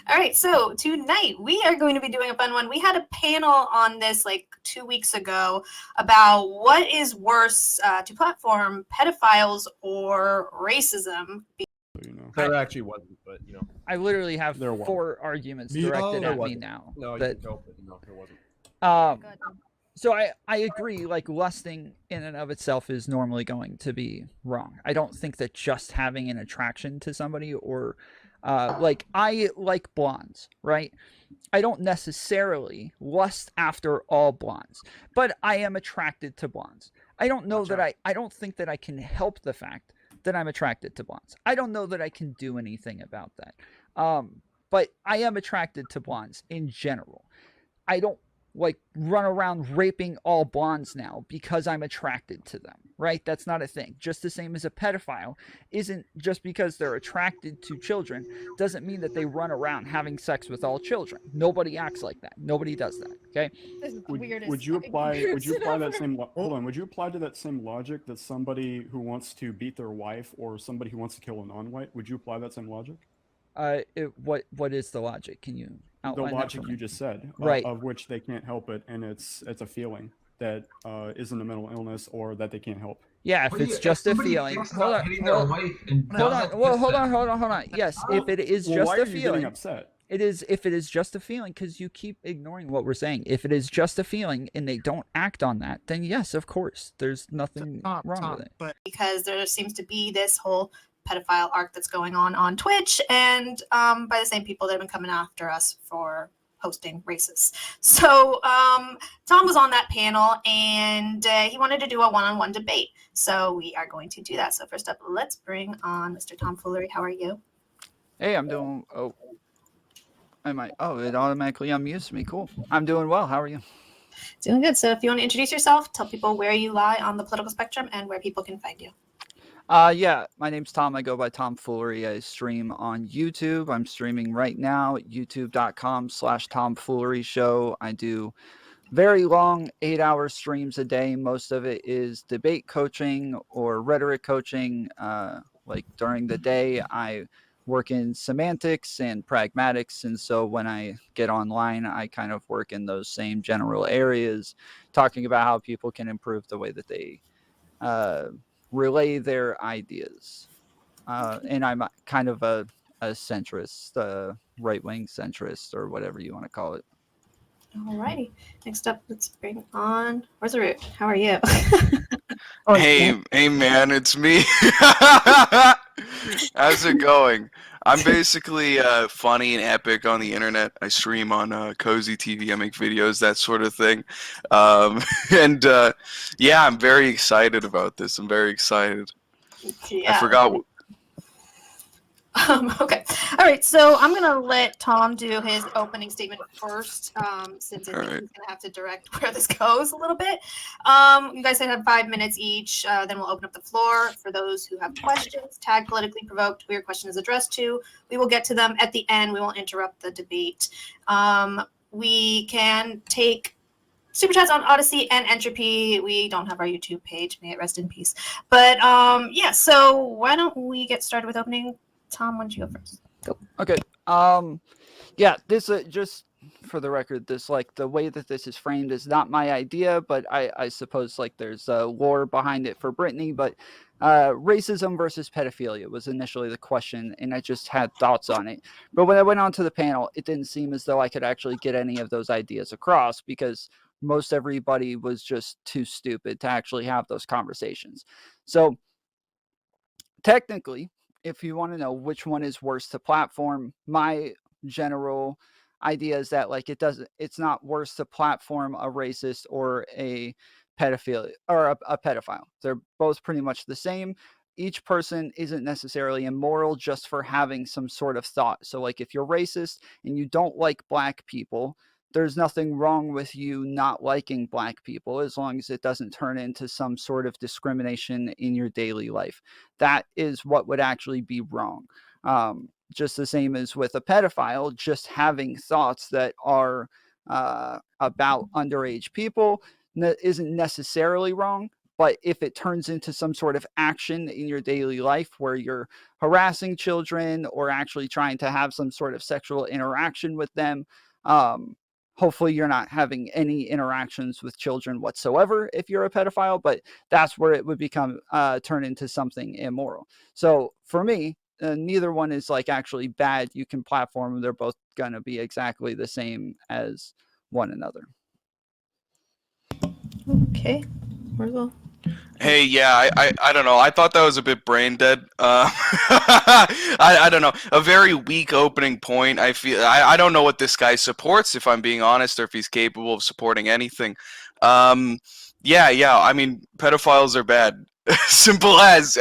All right, so tonight we are going to be doing a fun one. We had a panel on this like 2 weeks ago about what is worse to platform, pedophiles or racism. There actually wasn't, but I literally have There was. 4 arguments No, directed there at me wasn't. now. no, you that, can help it. No, there wasn't. so I agree, like lusting in and of itself is normally going to be wrong. I don't think that just having an attraction to somebody or like I like blondes, right? I don't necessarily lust after all blondes, but I am attracted to blondes. I don't know that I don't think that I can help the fact that I'm attracted to blondes. I don't know that I can do anything about that. But I am attracted to blondes in general. I don't like run around raping all blondes now because I'm attracted to them, right? That's not a thing. Just the same as a pedophile isn't just because they're attracted to children doesn't mean that they run around having sex with all children. Nobody acts like that. Nobody does that. Okay. Would you apply that same hold on? Would you apply to that same logic that somebody who wants to beat their wife or somebody who wants to kill a non-white? Would you apply that same logic? What is the logic? Can you outline the logic that for you me? just said, Right. Of which they can't help it, and it's a feeling that isn't a mental illness or that they can't help. Yeah, if it's just a feeling. Hold on. Hold on. Yes, if it is just why a are you getting feeling. upset? It is if it is just a feeling, because you keep ignoring what we're saying. If it is just a feeling and they don't act on that, then yes, of course, there's nothing wrong with it. Because there seems to be this whole pedophile arc that's going on Twitch, and by the same people that have been coming after us for hosting races. So Tom was on that panel, and he wanted to do a one-on-one debate. So we are going to do that. So first up, let's bring on Mr. Tom Foolery. How are you? Hey, I'm doing. It automatically unmutes me. Cool. I'm doing well. How are you? Doing good. So if you want to introduce yourself, tell people where you lie on the political spectrum and where people can find you. Yeah, my name's Tom. I go by Tom Foolery. I stream on YouTube. I'm streaming right now at youtube.com/TomFoolery Show. I do very long 8-hour streams a day. Most of it is debate coaching or rhetoric coaching. Like during the day, I work in semantics and pragmatics. And so when I get online, I kind of work in those same general areas, talking about how people can improve the way that they relay their ideas. And I'm kind of a centrist, right-wing centrist, or whatever you want to call it. Alrighty. Next up, let's bring on Wurzelroot. How are you? Hey man, it's me. How's it going? I'm basically funny and epic on the internet. I stream on Cozy TV. I make videos, that sort of thing. Yeah, I'm very excited about this. I'm very excited. Yeah. I forgot. Okay. All right. So I'm going to let Tom do his opening statement first, since I think he's going to have to direct where this goes a little bit. You guys have 5 minutes each. Then we'll open up the floor for those who have questions. Tag Politically Provoked, who your question is addressed to. We will get to them at the end. We won't interrupt the debate. We can take super chats on Odyssey and Entropy. We don't have our YouTube page. May it rest in peace. But yeah, so why don't we get started with opening? Tom, why don't you go first? Go. Okay. Yeah, this just for the record, this like the way that this is framed is not my idea, but I suppose like there's lore behind it for Brittany. But racism versus pedophilia was initially the question, and I just had thoughts on it. But when I went on to the panel, it didn't seem as though I could actually get any of those ideas across because most everybody was just too stupid to actually have those conversations. So technically, if you want to know which one is worse to platform, my general idea is that like it's not worse to platform a racist or a pedophile or a pedophile. They're both pretty much the same. Each person isn't necessarily immoral just for having some sort of thought. So like if you're racist and you don't like black people, there's nothing wrong with you not liking black people as long as it doesn't turn into some sort of discrimination in your daily life. That is what would actually be wrong. Just the same as with a pedophile, just having thoughts that are about underage people isn't necessarily wrong, But if it turns into some sort of action in your daily life where you're harassing children or actually trying to have some sort of sexual interaction with them, hopefully you're not having any interactions with children whatsoever if you're a pedophile, but that's where it would become turn into something immoral. So for me, neither one is like actually bad. You can platform them. They're both going to be exactly the same as one another. Okay. Wurzel. Hey, yeah, I don't know. I thought that was a bit brain dead. I don't know. A very weak opening point. I don't know what this guy supports, if I'm being honest, or if he's capable of supporting anything. Yeah. I mean, pedophiles are bad. Simple as.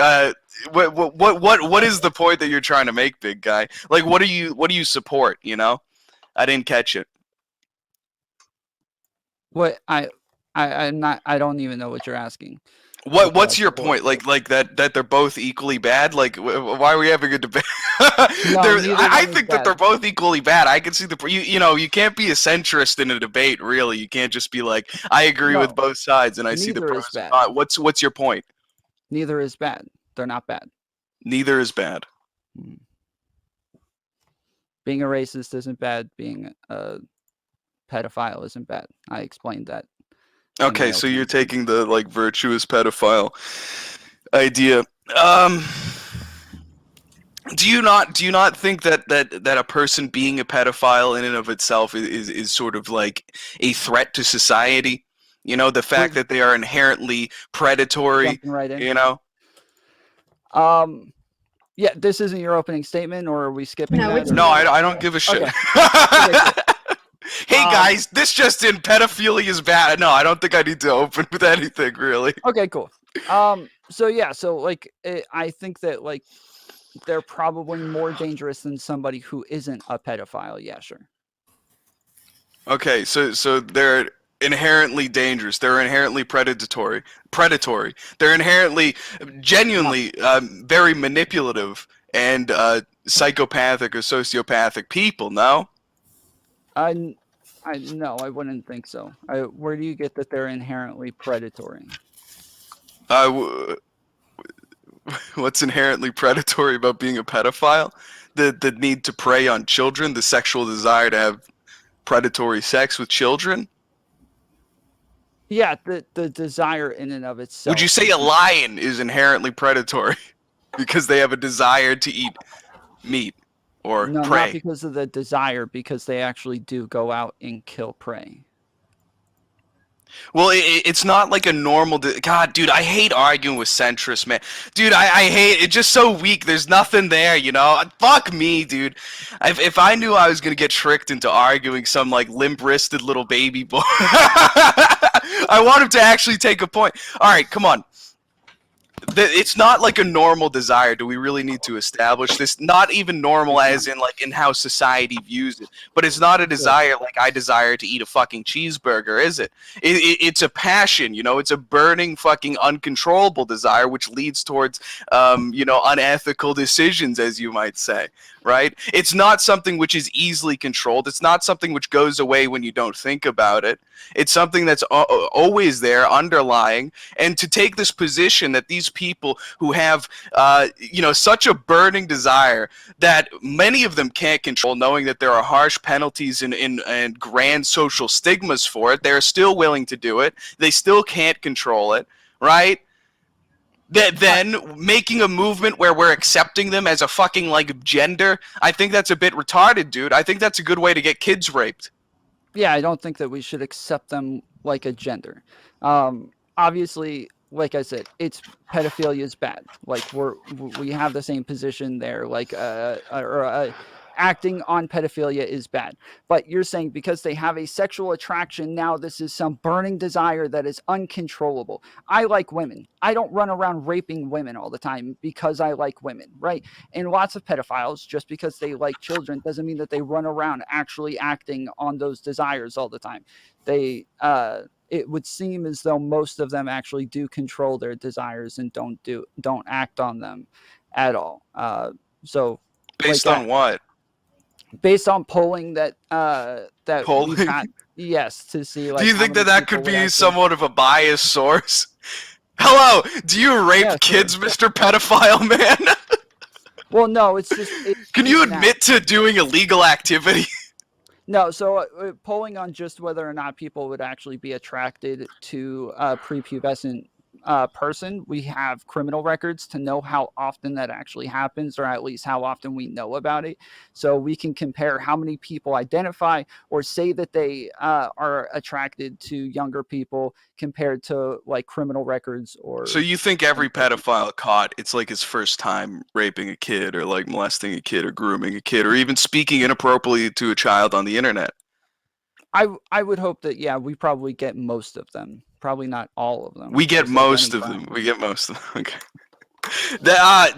What is the point that you're trying to make, big guy? Like, what do you support? You know, I didn't catch it. What I'm not. I don't even know what you're asking. What's your point? Like that they're both equally bad? Like why are we having a debate? I think that they're both equally bad. I can see you can't be a centrist in a debate, really. You can't just be like, I agree with both sides and I see the pros and cons. What's your point? Neither is bad. They're not bad. Neither is bad. Being a racist isn't bad. Being a pedophile isn't bad. I explained that. Okay, so you're taking the like virtuous pedophile idea. Do you not think that a person being a pedophile in and of itself is sort of like a threat to society? You know, the fact that they are inherently predatory. Right in. You know. Yeah, this isn't your opening statement, or are we skipping that? No, I don't give a shit. Okay. Okay, cool. Hey guys, this just in, pedophilia is bad. No, I don't think I need to open with anything really. Okay, cool. So yeah, so like I think that like they're probably more dangerous than somebody who isn't a pedophile. Yeah, sure. Okay, so they're inherently dangerous. They're inherently predatory. They're inherently, genuinely, very manipulative and psychopathic or sociopathic people. No. No, I wouldn't think so. Where do you get that they're inherently predatory? What's inherently predatory about being a pedophile? The need to prey on children, the sexual desire to have predatory sex with children? Yeah, the desire in and of itself. Would you say a lion is inherently predatory because they have a desire to eat meat or no, prey? Not because of the desire, because they actually do go out and kill prey. Well, it's not like a normal... God, dude, I hate arguing with centrists, man. Dude, I hate... It's just so weak. There's nothing there, you know? Fuck me, dude. If I knew I was going to get tricked into arguing some, like, limp-wristed little baby boy... I want him to actually take a point. All right, come on. It's not like a normal desire. Do we really need to establish this? Not even normal as in like in how society views it. But it's not a desire like I desire to eat a fucking cheeseburger, is it? It's a passion, you know? It's a burning fucking uncontrollable desire which leads towards, you know, unethical decisions, as you might say, right? It's not something which is easily controlled. It's not something which goes away when you don't think about it. It's something that's always there, underlying. And to take this position that these people who have, you know, such a burning desire that many of them can't control, knowing that there are harsh penalties and grand social stigmas for it, they're still willing to do it. They still can't control it, right? Then making a movement where we're accepting them as a fucking, like, gender, I think that's a bit retarded, dude. I think that's a good way to get kids raped. Yeah, I don't think that we should accept them like a gender. Obviously, like I said, pedophilia is bad. Like we have the same position there. Like acting on pedophilia is bad. But you're saying because they have a sexual attraction, now this is some burning desire that is uncontrollable. I like women. I don't run around raping women all the time because I like women, right? And lots of pedophiles, just because they like children doesn't mean that they run around actually acting on those desires all the time. It would seem as though most of them actually do control their desires and don't act on them at all. So based on what? Based on polling that polling? we've had, yes, to see. Like, do you think that could be somewhat of a biased source? Hello, do you rape Yeah, kids, Mr. Pedophile Man? Well, no, it's just. Can you admit to doing illegal activity? No, so polling on just whether or not people would actually be attracted to a prepubescent person, we have criminal records to know how often that actually happens, or at least how often we know about it. So we can compare how many people identify or say that they are attracted to younger people compared to like criminal records or. So you think every pedophile caught, it's like his first time raping a kid or like molesting a kid or grooming a kid or even speaking inappropriately to a child on the internet? I would hope that, yeah, we probably get most of them. Probably not all of them. We get just like most any of crime. them. We get most of them. Okay.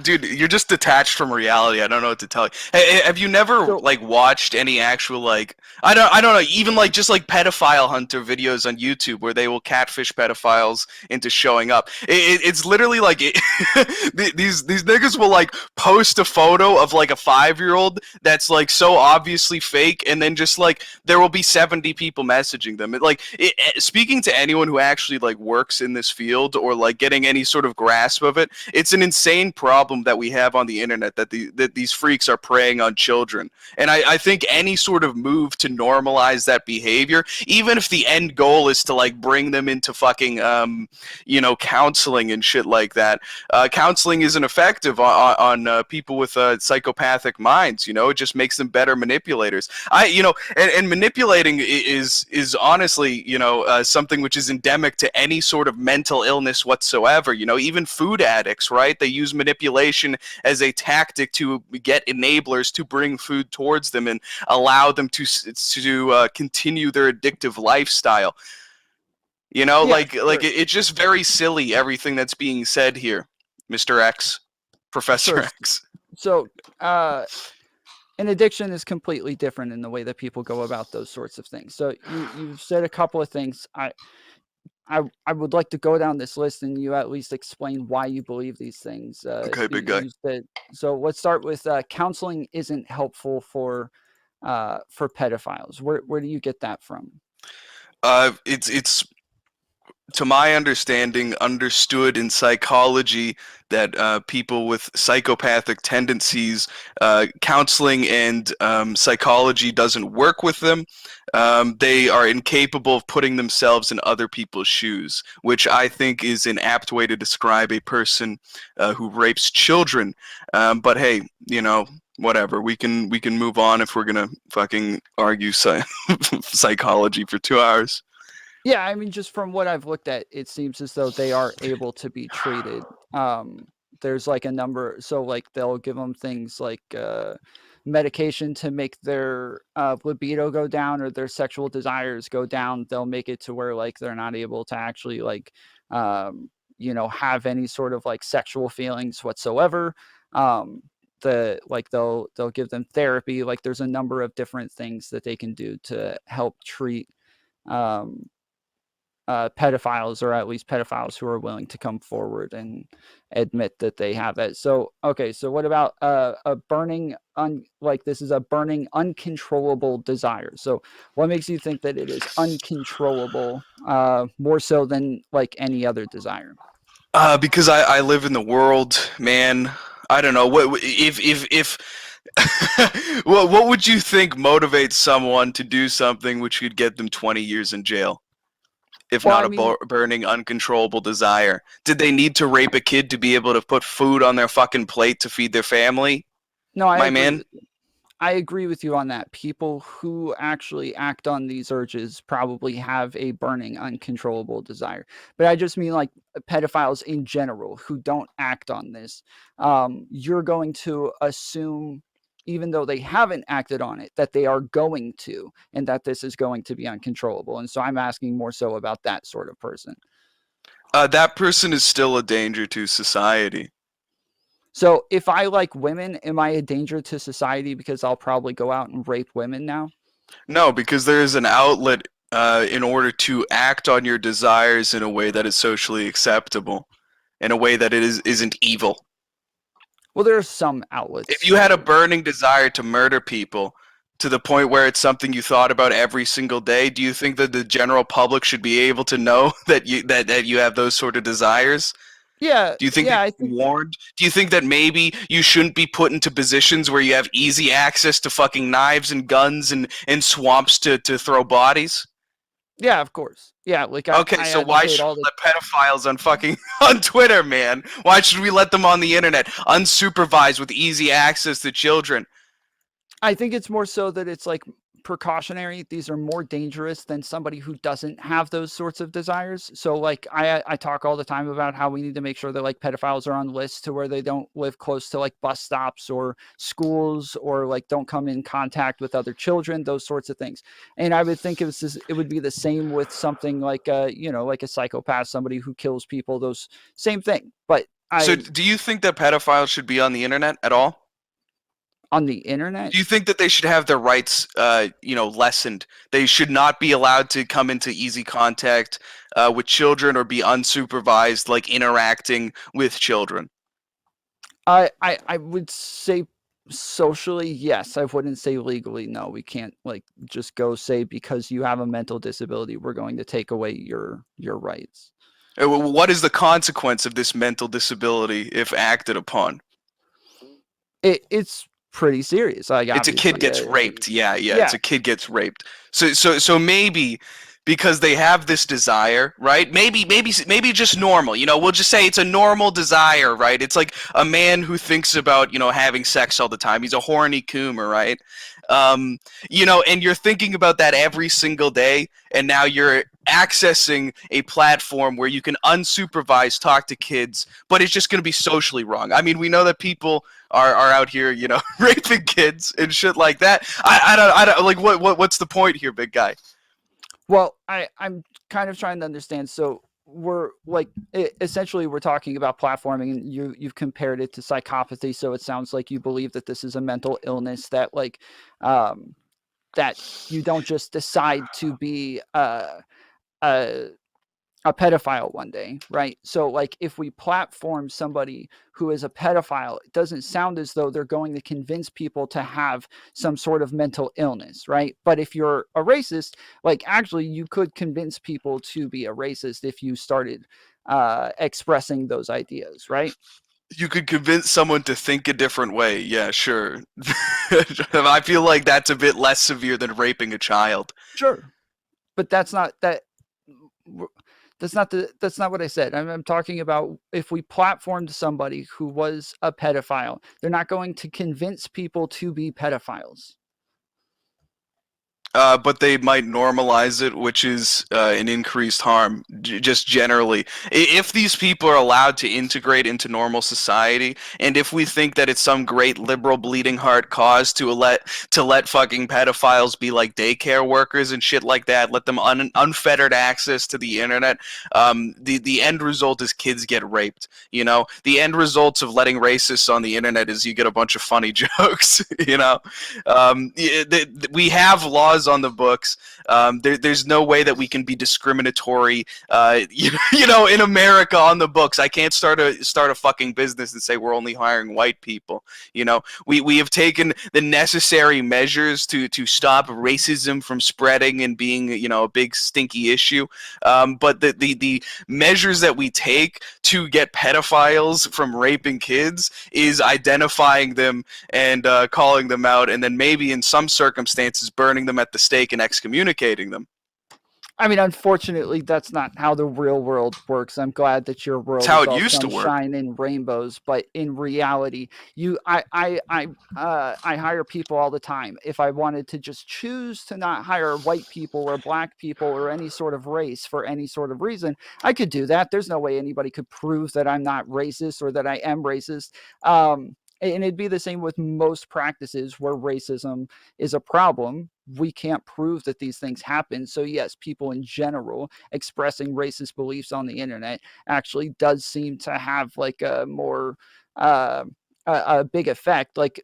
Dude, you're just detached from reality. I don't know what to tell you. Hey, have you never So- like watched any actual like I don't know, even like just like pedophile hunter videos on YouTube where they will catfish pedophiles into showing up. It's literally like these niggas will like post a photo of like a 5-year-old that's like so obviously fake, and then just like there will be 70 people messaging them. Speaking to anyone who actually like works in this field or like getting any sort of grasp of it, it's an insane problem that we have on the internet that these freaks are preying on children. And I think any sort of move to normalize that behavior, even if the end goal is to like bring them into fucking counseling and shit like that, counseling isn't effective on people with psychopathic minds. It just makes them better manipulators. And manipulating is honestly something which is endemic to any sort of mental illness whatsoever. Even food addicts, right? They use manipulation as a tactic to get enablers to bring food towards them and allow them to continue their addictive lifestyle. Yeah, like sure. it's just very silly everything that's being said here, Mr. X, Professor Sure. X. So, an addiction is completely different in the way that people go about those sorts of things. So you've said a couple of things. I would like to go down this list and you at least explain why you believe these things. Okay, big guy. So let's start with counseling isn't helpful for pedophiles. Where do you get that from? It's to my understanding, understood in psychology that people with psychopathic tendencies, counseling and psychology doesn't work with them. They are incapable of putting themselves in other people's shoes, which I think is an apt way to describe a person who rapes children. But hey, whatever. We can move on if we're gonna fucking argue psychology for 2 hours. Yeah, I mean, just from what I've looked at, it seems as though they are able to be treated. There's like a number, so like they'll give them things like medication to make their libido go down or their sexual desires go down. They'll make it to where like they're not able to actually like have any sort of like sexual feelings whatsoever. They'll give them therapy. Like there's a number of different things that they can do to help treat pedophiles, or at least pedophiles who are willing to come forward and admit that they have that. So, okay, so what about a burning, this is a burning, uncontrollable desire. So what makes you think that it is uncontrollable, more so than like any other desire? Because I live in the world, man. I don't know what if what would you think motivates someone to do something which could get them 20 years in jail? If Well, not a burning, uncontrollable desire. Did they need to rape a kid to be able to put food on their fucking plate to feed their family? No, I My agree man. with you. I agree with you on that. People who actually act on these urges probably have a burning, uncontrollable desire. But I just mean like pedophiles in general who don't act on this. You're going to assume, even though they haven't acted on it, that they are going to, and that this is going to be uncontrollable. And so I'm asking more so about that sort of person. That person is still a danger to society. So if I like women, am I a danger to society because I'll probably go out and rape women now? No, because there is an outlet in order to act on your desires in a way that is socially acceptable, in a way that isn't evil. Well, there are some outlets. If you had a burning desire to murder people, to the point where it's something you thought about every single day? Do you think that the general public should be able to know that you have those sort of desires? Yeah. Do you think yeah, they're warned? Do you think that maybe you shouldn't be put into positions where you have easy access to fucking knives and guns and swamps to throw bodies? Yeah, of course. Yeah, like Okay, so why should we let pedophiles on fucking on Twitter, man? Why should we let them on the internet, unsupervised with easy access to children? I think it's more so that it's like precautionary. These are more dangerous than somebody who doesn't have those sorts of desires. So like I talk all the time about how we need to make sure that like pedophiles are on lists to where they don't live close to like bus stops or schools, or like don't come in contact with other children, those sorts of things. And I would think it would be the same with something like like a psychopath, somebody who kills people, those same thing. But So do you think that pedophiles should be on the internet at all? On the internet? Do you think that they should have their rights, lessened? They should not be allowed to come into easy contact with children or be unsupervised, like interacting with children. I would say socially, yes. I wouldn't say legally, no. We can't like just go say because you have a mental disability, we're going to take away your rights. What is the consequence of this mental disability if acted upon? It's pretty serious. Like, it's a kid gets raped. Yeah, it's a kid gets raped. So maybe because they have this desire, right? Maybe just normal. We'll just say it's a normal desire, right? It's like a man who thinks about having sex all the time. He's a horny coomer, right? And you're thinking about that every single day, and now you're accessing a platform where you can unsupervised talk to kids, but it's just going to be socially wrong. I mean, we know that people are out here, raping kids and shit like that. I don't like what's the point here, big guy? Well, I'm kind of trying to understand. So we're like essentially we're talking about platforming, and you've compared it to psychopathy. So it sounds like you believe that this is a mental illness that that you don't just decide to be a pedophile one day, right? So like if we platform somebody who is a pedophile, it doesn't sound as though they're going to convince people to have some sort of mental illness, right? But if you're a racist, like actually you could convince people to be a racist if you started expressing those ideas, right? You could convince someone to think a different way. Yeah, sure. I feel like that's a bit less severe than raping a child. Sure. But that's not what I said. I'm talking about if we platformed somebody who was a pedophile, they're not going to convince people to be pedophiles. But they might normalize it, which is an increased harm, just generally. If these people are allowed to integrate into normal society, and if we think that it's some great liberal bleeding heart cause to let fucking pedophiles be like daycare workers and shit like that, let them unfettered access to the internet, the end result is kids get raped. The end results of letting racists on the internet is you get a bunch of funny jokes. We have laws on the books. There's no way that we can be discriminatory, in America on the books. I can't start a fucking business and say we're only hiring white people. We have taken the necessary measures to stop racism from spreading and being, a big stinky issue. But the measures that we take to get pedophiles from raping kids is identifying them and calling them out, and then maybe in some circumstances burning them at the stake and excommunicating them. I mean, unfortunately, that's not how the real world works. I'm glad that your world is all sunshine and rainbows, but in reality, I hire people all the time. If I wanted to just choose to not hire white people or black people or any sort of race for any sort of reason, I could do that. There's no way anybody could prove that I'm not racist or that I am racist. And it'd be the same with most practices where racism is a problem. We can't prove that these things happen. So yes, people in general expressing racist beliefs on the internet actually does seem to have like a more a big effect. Like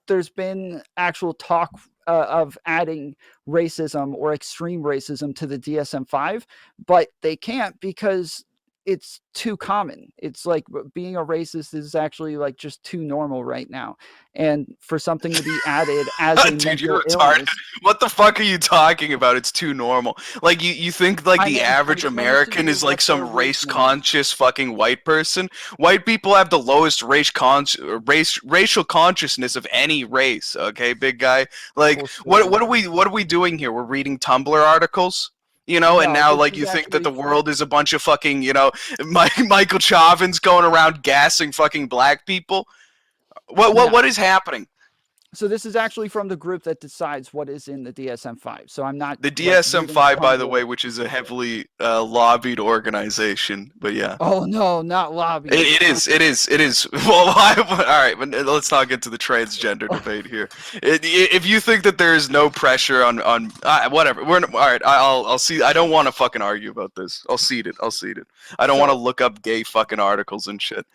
there's been actual talk of adding racism or extreme racism to the DSM-5, but they can't because it's too common. It's like being a racist is actually like just too normal right now, and for something to be added as a Dude, mental you're retarded. illness. What the fuck are you talking about? It's too normal. Like you think like I the am average trying to American do is like what some their race reasoning is. conscious fucking white person? White people have the lowest racial consciousness of any race. Okay, big guy. Like what are we doing here? We're reading Tumblr articles. You know, and No, now this like is you think that the actually- world is a bunch of fucking, you know, Michael Chavin's going around gassing fucking black people. What is happening? So this is actually from the group that decides what is in the DSM-5. So I'm not The like, DSM-5, reading by the Tumblr. way, which is a heavily lobbied organization, but yeah. Oh no, not lobby. It is. Well, all right, but let's not get to the transgender debate here. If you think that there is no pressure on whatever, all right. I'll see. I don't want to fucking argue about this. I'll cede it. I don't want to look up gay fucking articles and shit.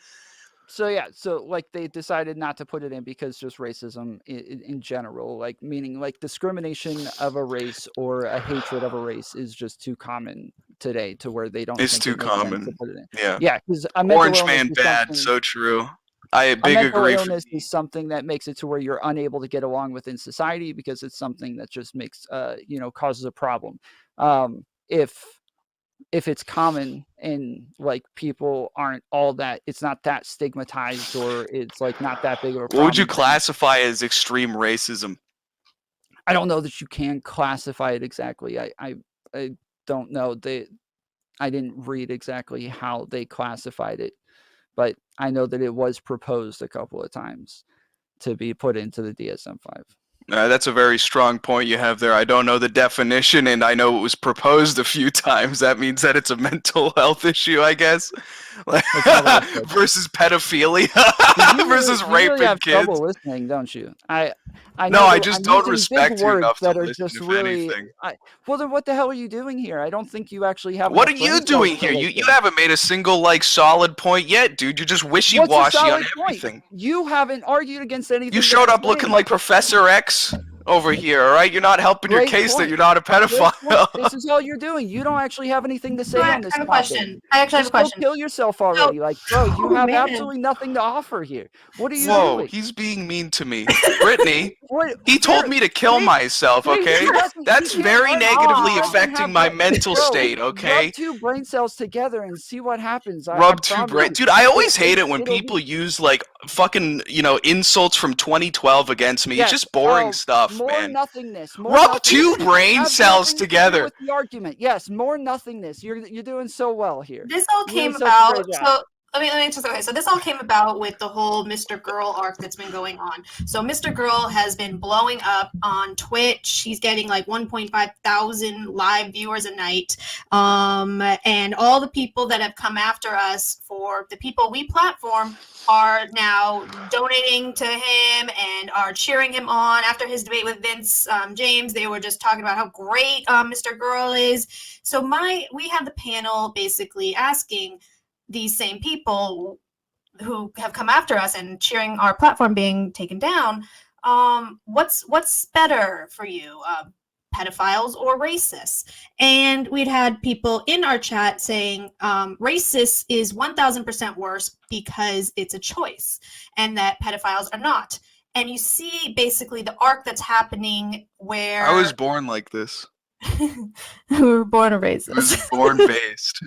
So yeah, so like they decided not to put it in because just racism in general, like meaning like discrimination of a race or a hatred of a race is just too common today to where they don't. It's think too it makes sense common. to put it in. Yeah. Yeah, because Orange man bad. So true. I big mental agree. illness is something that makes it to where you're unable to get along within society because it's something that just makes causes a problem. If it's common and like people aren't all that, it's not that stigmatized or it's like not that big of a problem. What would you classify as extreme racism? I don't know that you can classify it exactly. I don't know. I didn't read exactly how they classified it, but I know that it was proposed a couple of times to be put into the DSM-5. That's a very strong point you have there. I don't know the definition, and I know it was proposed a few times. That means that it's a mental health issue, I guess. Versus pedophilia, versus raping really have kids. Trouble listening, don't you? I just don't respect you enough to listen, if anything. Well, then what the hell are you doing here? I don't think you actually have. What are you doing here? You haven't made a single like solid point yet, dude. You're just wishy-washy on everything. You haven't argued against anything. You showed up looking like Professor X over here, all right? You're not helping your case that you're not a pedophile. This is all you're doing. You don't actually have anything to say on this topic. I actually have a question. Kill yourself already. Like, bro, you have absolutely nothing to offer here. What are you doing? He's being mean to me. Brittany, he told me to kill myself, okay? That's very negatively affecting my mental state, okay? Rub two brain cells together and see what happens. Rub two brain... Dude, I always hate it when people use, like, fucking, insults from 2012 against me. It's just boring stuff. More nothingness. Rub two brain cells together. With the argument, yes, more nothingness. You're doing so well here. This all came about. So let me just okay. So this all came about with the whole Mr. Girl arc that's been going on. So Mr. Girl has been blowing up on Twitch. He's getting like 1.5 thousand live viewers a night. And all the people that have come after us for the people we platform are now donating to him and are cheering him on. After his debate with Vince James, they were just talking about how great Mr. Girl is. So we have the panel basically asking these same people who have come after us and cheering our platform being taken down, what's better for you, pedophiles or racists? And we'd had people in our chat saying racist is 1000% worse because it's a choice and that pedophiles are not. And you see basically the arc that's happening where I was born like this. We were born a racist. I was born based.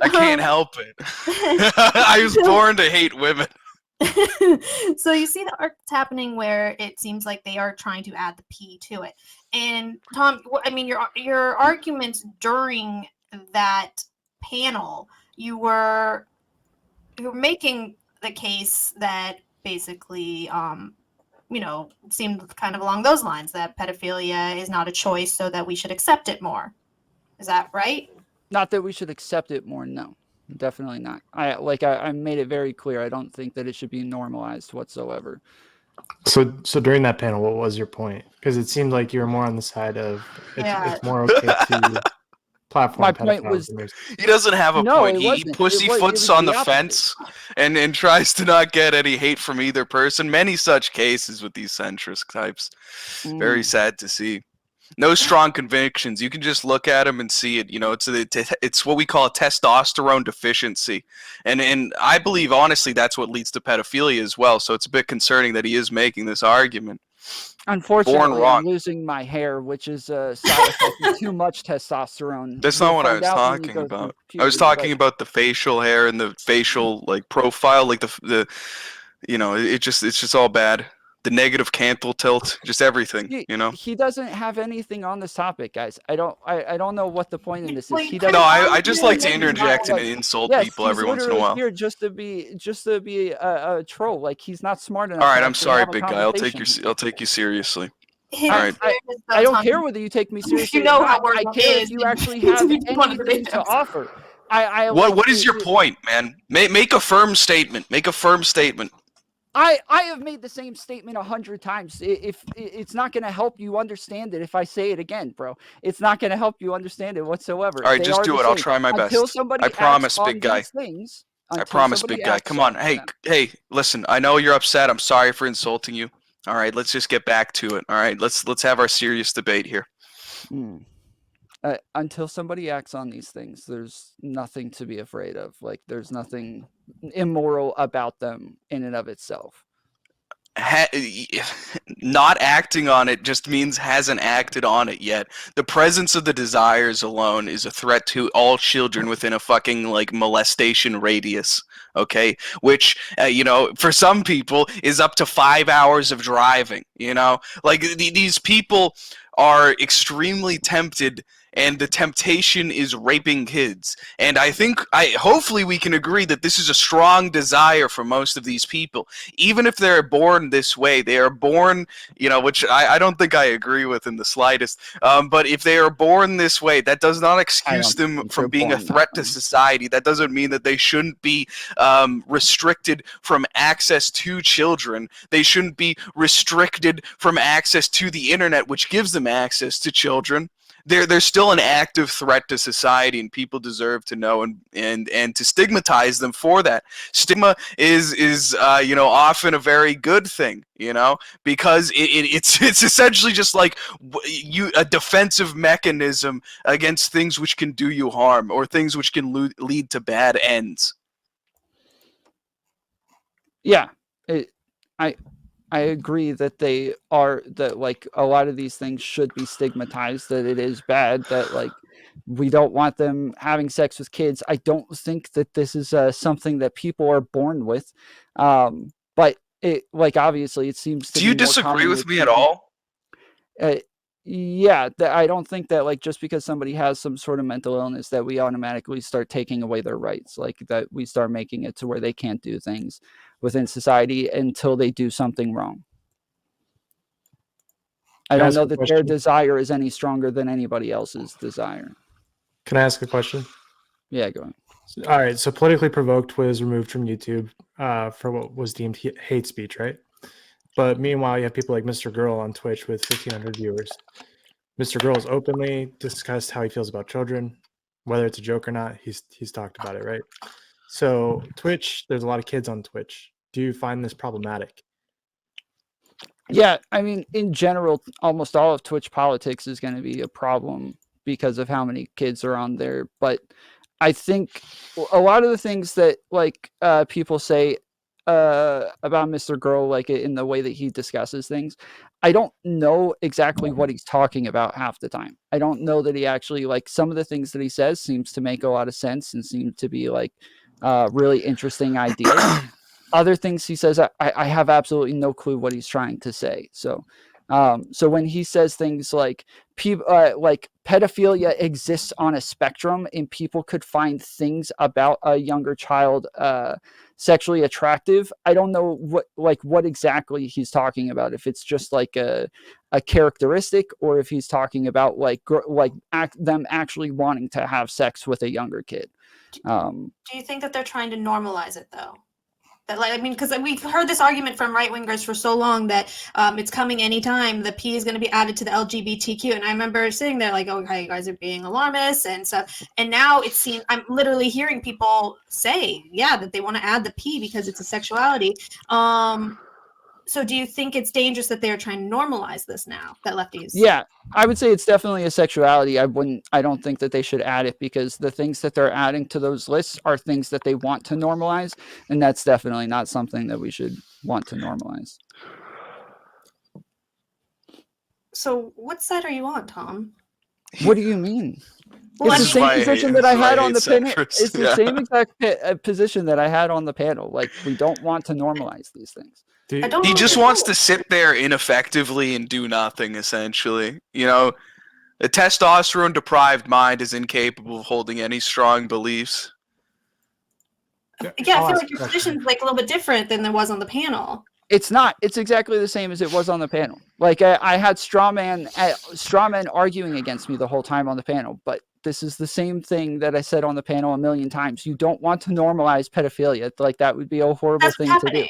I can't help it. I was born to hate women. So you see the arc that's happening where it seems like they are trying to add the P to it. And Tom, I mean, your arguments during that panel, you were making the case that basically seemed kind of along those lines, that pedophilia is not a choice, so that we should accept it more. Is that right? Not that we should accept it more, no. Definitely not. I made it very clear. I don't think that it should be normalized whatsoever. So during that panel, what was your point? Because it seemed like you were more on the side of it's more okay to platform. My point was he doesn't have a point. He pussyfoots on the fence and tries to not get any hate from either person. Many such cases with these centrist types. Very sad to see. No strong convictions. You can just look at him and see it. You know, it's what we call a testosterone deficiency, and I believe honestly that's what leads to pedophilia as well. So it's a bit concerning that he is making this argument. Unfortunately, I'm losing my hair, which is a side effect of too much testosterone. That's not what I was talking about. I was talking about the facial hair and the facial like profile, like the you know, it's just all bad. The negative canthal tilt, just everything, you know. He doesn't have anything on this topic, guys. I don't know what the point in this is. He no, I just like to interject and insult people every once in a while. Here just to be a troll. Like he's not smart enough. All right, I'm sorry, big guy. I'll take you seriously. All right. I don't care whether you take me seriously. You know how I care if you actually have anything to offer. What is your point, man? Make a firm statement. Make a firm statement. I have made the same statement 100 times. If it's not going to help you understand it, if I say it again, bro, it's not going to help you understand it whatsoever. All right, just do it. I'll try my best. I promise, big guy. I promise, big guy. Come on. Hey, listen. I know you're upset. I'm sorry for insulting you. All right, let's just get back to it. All right, let's have our serious debate here. Until somebody acts on these things, there's nothing to be afraid of. Like, there's nothing immoral about them in and of itself. Not acting on it just means hasn't acted on it yet. The presence of the desires alone is a threat to all children within a fucking like molestation radius. Okay, which you know, for some people is up to 5 hours of driving. You know, like these people are extremely tempted, and the temptation is raping kids. And hopefully we can agree that this is a strong desire for most of these people. Even if they're born this way, they are born, you know, which I don't think I agree with in the slightest. But if they are born this way, that does not excuse them from being a threat to society. That doesn't mean that they shouldn't be restricted from access to children. They shouldn't be restricted from access to the internet, which gives them access to children. They're still an active threat to society, and people deserve to know and to stigmatize them for that. Stigma is you know, often a very good thing, you know, because it's essentially just like a defensive mechanism against things which can do you harm or things which can lead to bad ends. Yeah, I agree that that like a lot of these things should be stigmatized, that it is bad, that like we don't want them having sex with kids. I don't think that this is something that people are born with. But it, like, obviously it seems to be. Do you disagree with me at all? Yeah, I don't think that like just because somebody has some sort of mental illness that we automatically start taking away their rights, like that we start making it to where they can't do things within society until they do something wrong. I don't know that their desire is any stronger than anybody else's desire. Can I ask a question? Yeah, go on. All right, so Politically Provoked was removed from YouTube for what was deemed hate speech, right? But meanwhile, you have people like Mr. Girl on Twitch with 1,500 viewers. Mr. Girl's openly discussed how he feels about children, whether it's a joke or not. He's talked about it, right? So Twitch, there's a lot of kids on Twitch. Do you find this problematic? Yeah, I mean, in general, almost all of Twitch politics is going to be a problem because of how many kids are on there. But I think a lot of the things that like people say about Mr. Girl, like in the way that he discusses things, I don't know exactly what he's talking about half the time. I don't know that he actually, like, some of the things that he says seems to make a lot of sense and seem to be like really interesting ideas. Other things he says, I have absolutely no clue what he's trying to say. So when he says things like pedophilia exists on a spectrum and people could find things about a younger child sexually attractive, I don't know what exactly he's talking about. If it's just like a characteristic, or if he's talking about them actually wanting to have sex with a younger kid. Do you think that they're trying to normalize it though? That, like, I mean, because we've heard this argument from right-wingers for so long that it's coming anytime. The P is going to be added to the LGBTQ. And I remember sitting there like, oh, you guys are being alarmist and stuff. And now it seems I'm literally hearing people say, yeah, that they want to add the P because it's a sexuality. So do you think it's dangerous that they're trying to normalize this now, that lefties? Yeah, I would say it's definitely a sexuality. I don't think that they should add it because the things that they're adding to those lists are things that they want to normalize, and that's definitely not something that we should want to normalize. So what side are you on, Tom? What do you mean? Well, It's the This is why same I position hate- that I this is why had I on the hate panel. centrists. It's the Yeah. same exact position that I had on the panel. Like, we don't want to normalize these things. I don't He know just if wants it's- to sit there ineffectively and do nothing, essentially. You know, a testosterone deprived mind is incapable of holding any strong beliefs. Yeah, I I'll feel ask like a your question. position's like a little bit different than there was on the panel. It's not. It's exactly the same as it was on the panel. Like, I had straw man arguing against me the whole time on the panel, but this is the same thing that I said on the panel a million times. You don't want to normalize pedophilia. Like, that would be a horrible That's thing what's to do. happening.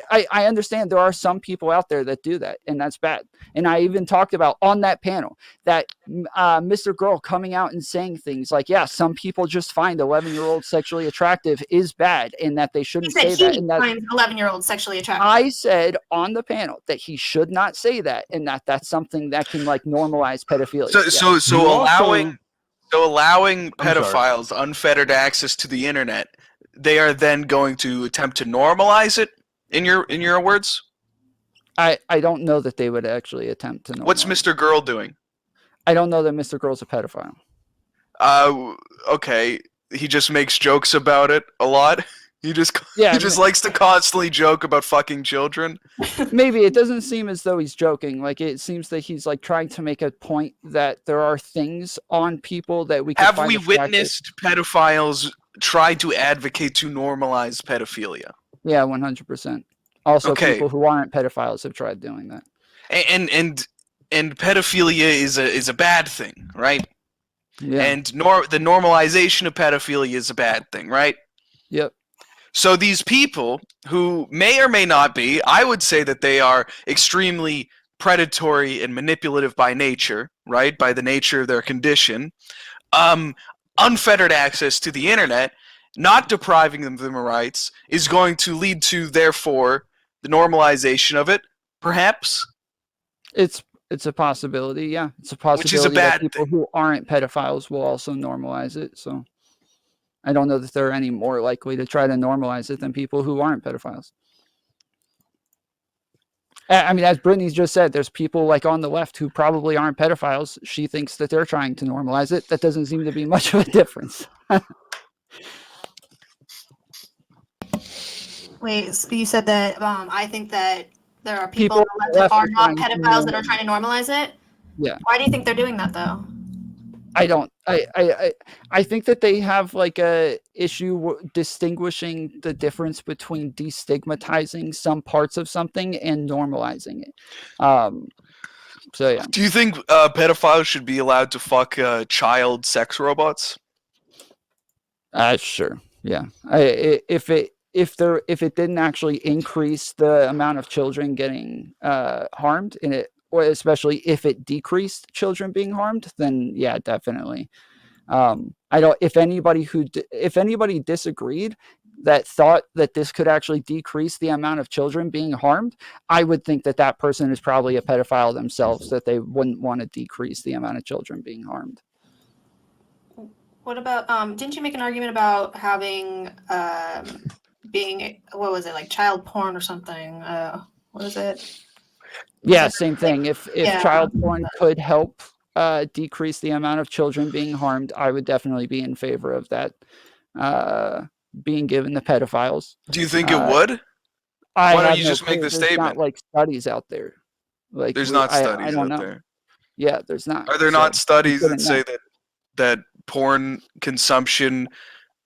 I understand there are some people out there that do that, and that's bad. And I even talked about on that panel that Mr. Girl coming out and saying things like, yeah, some people just find 11-year-olds sexually attractive is bad, and that they He shouldn't said say that. he And that finds 11-year-olds sexually attractive. I said on the panel that he should not say that, and that's something that can like normalize pedophilia. So You allowing I'm sorry. pedophiles unfettered access to the internet, they are then going to attempt to normalize it. In your words, I don't know that they would actually attempt to normalize. what's Mr. Girl doing? I don't know that Mr. Girl's a pedophile. Okay, he just makes jokes about it a lot. He just likes to constantly joke about fucking children. Maybe it doesn't seem as though he's joking. Like, it seems that he's like trying to make a point that there are things on people that we can Have find we attractive. witnessed pedophiles try to advocate to normalize pedophilia? Yeah, 100%. Also, Okay. people who aren't pedophiles have tried doing that. And pedophilia is a bad thing, right? Yeah. And the normalization of pedophilia is a bad thing, right? Yep. So these people who may or may not be, I would say that they are extremely predatory and manipulative by nature, right? By the nature of their condition. Unfettered access to the internet, not depriving them of their rights, is going to lead to, therefore, the normalization of it, perhaps? It's a possibility, yeah. It's a possibility Which is a bad that people who aren't pedophiles will also normalize it. So I don't know that they're any more likely to try to normalize it than people who aren't pedophiles. I mean, as Brittany's just said, there's people like on the left who probably aren't pedophiles. She thinks that they're trying to normalize it. That doesn't seem to be much of a difference. Wait, so you said that I think that there are People people on the left that are not trying to pedophiles that are trying to normalize it? Yeah. Why do you think they're doing that, though? I think that they have like a issue distinguishing the difference between destigmatizing some parts of something and normalizing it. So yeah. Do you think pedophiles should be allowed to fuck child sex robots? Sure. Yeah. If it didn't actually increase the amount of children getting harmed in it, or especially if it decreased children being harmed, then yeah, definitely. If anybody disagreed that thought that this could actually decrease the amount of children being harmed, I would think that person is probably a pedophile themselves, that they wouldn't want to decrease the amount of children being harmed. What about, didn't you make an argument about having, being, what was it, like child porn or something? What is it? Yeah, same thing. If Yeah. child porn could help decrease the amount of children being harmed, I would definitely be in favor of that being given to pedophiles. Do you think it would? Why don't you just make the There's statement? not like studies out there. Like There's not I studies don't out know. there. Yeah, there's not. Are there So not studies that couldn't say know. that porn consumption?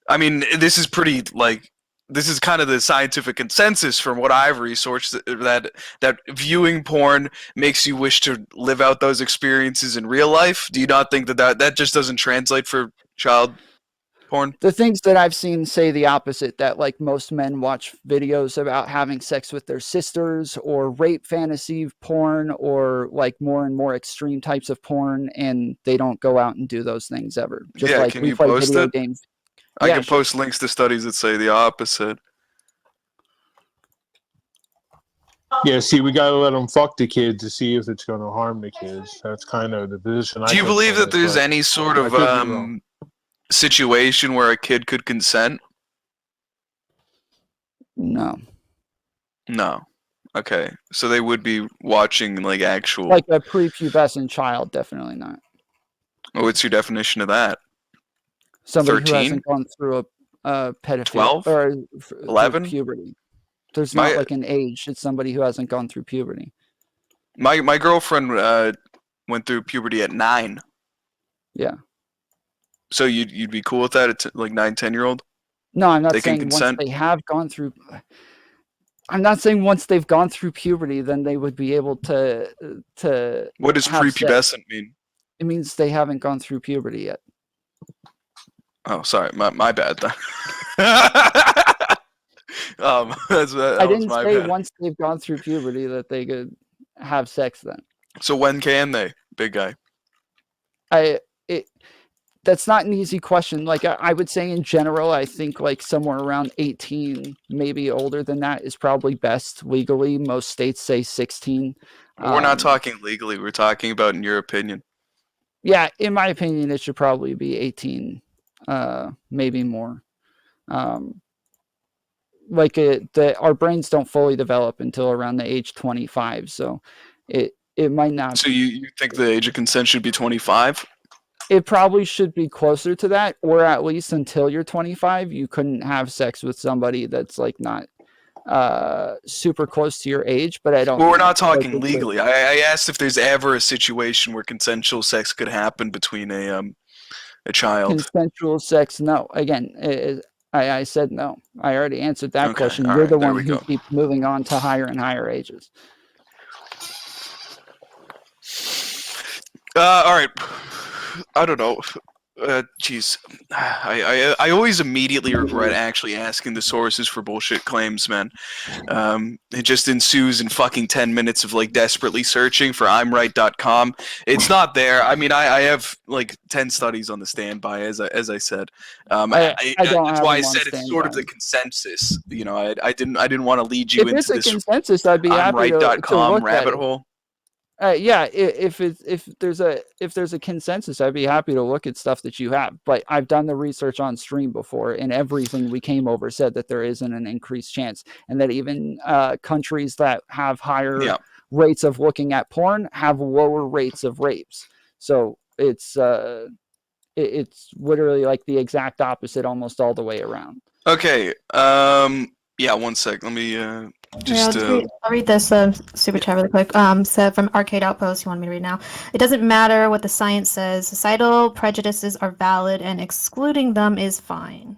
I mean, this is pretty like this is kind of the scientific consensus from what I've researched that viewing porn makes you wish to live out those experiences in real life. Do you not think that just doesn't translate for child porn? The things that I've seen say the opposite, that like most men watch videos about having sex with their sisters or rape fantasy porn or like more and more extreme types of porn, and they don't go out and do those things ever. Just Yeah, like can we you play post video it? games. I Yeah, can sure. post links to studies that say the opposite. Yeah, see, we gotta let them fuck the kids to see if it's gonna harm the kids. That's kind of the position. Do you believe that there's any sort of situation where a kid could consent? No. No. Okay, so they would be watching like actual. Like a prepubescent child, definitely not. What's your definition of that? Somebody 13? who hasn't gone through a pedophile 12? or 11? puberty. There's not like an age. It's somebody who hasn't gone through puberty. My girlfriend went through puberty at 9. Yeah. So you'd be cool with that? It's like 9, 10-year-old? No, I'm not They can saying once consent? they have gone through. I'm not saying once they've gone through puberty, then they would be able to. What does have sex. prepubescent mean? It means they haven't gone through puberty yet. Oh, sorry, my bad then. I didn't say bad. once they've gone through puberty that they could have sex then. So when can they, big guy? That's not an easy question. Like I would say in general, I think like somewhere around 18, maybe older than that is probably best legally. Most states say 16. We're not talking legally. We're talking about in your opinion. Yeah, in my opinion, it should probably be 18, maybe more. Our brains don't fully develop until around the age 25, so it might not. So you think the age of consent should be 25? It probably should be closer to that, or at least until you're 25, you couldn't have sex with somebody that's like not super close to your age. But I don't. Well, we're not talking legally. I asked if there's ever a situation where consensual sex could happen between a child. Consensual sex, no. Again, I said no. I already answered that question. You're the one who keeps moving on to higher and higher ages. All right. I don't know. Jeez. I always immediately regret actually asking the sources for bullshit claims, man. It just ensues in fucking 10 minutes of like desperately searching for I'mRight.com. It's not there. I mean, I have like 10 studies on the standby, as I said. That's why I said it's sort of the consensus. You know, I didn't want to lead you into this consensus, I'd be happy to look rabbit at hole. Yeah, if there's a consensus, I'd be happy to look at stuff that you have. But I've done the research on stream before, and everything we came over said that there isn't an increased chance, and that even countries that have higher rates of looking at porn have lower rates of rapes. So it's literally like the exact opposite, almost all the way around. Okay. Yeah. 1 sec. Let me I'll read this super chat really quick. So from Arcade Outpost, you want me to read now? It doesn't matter what the science says. Societal prejudices are valid, and excluding them is fine.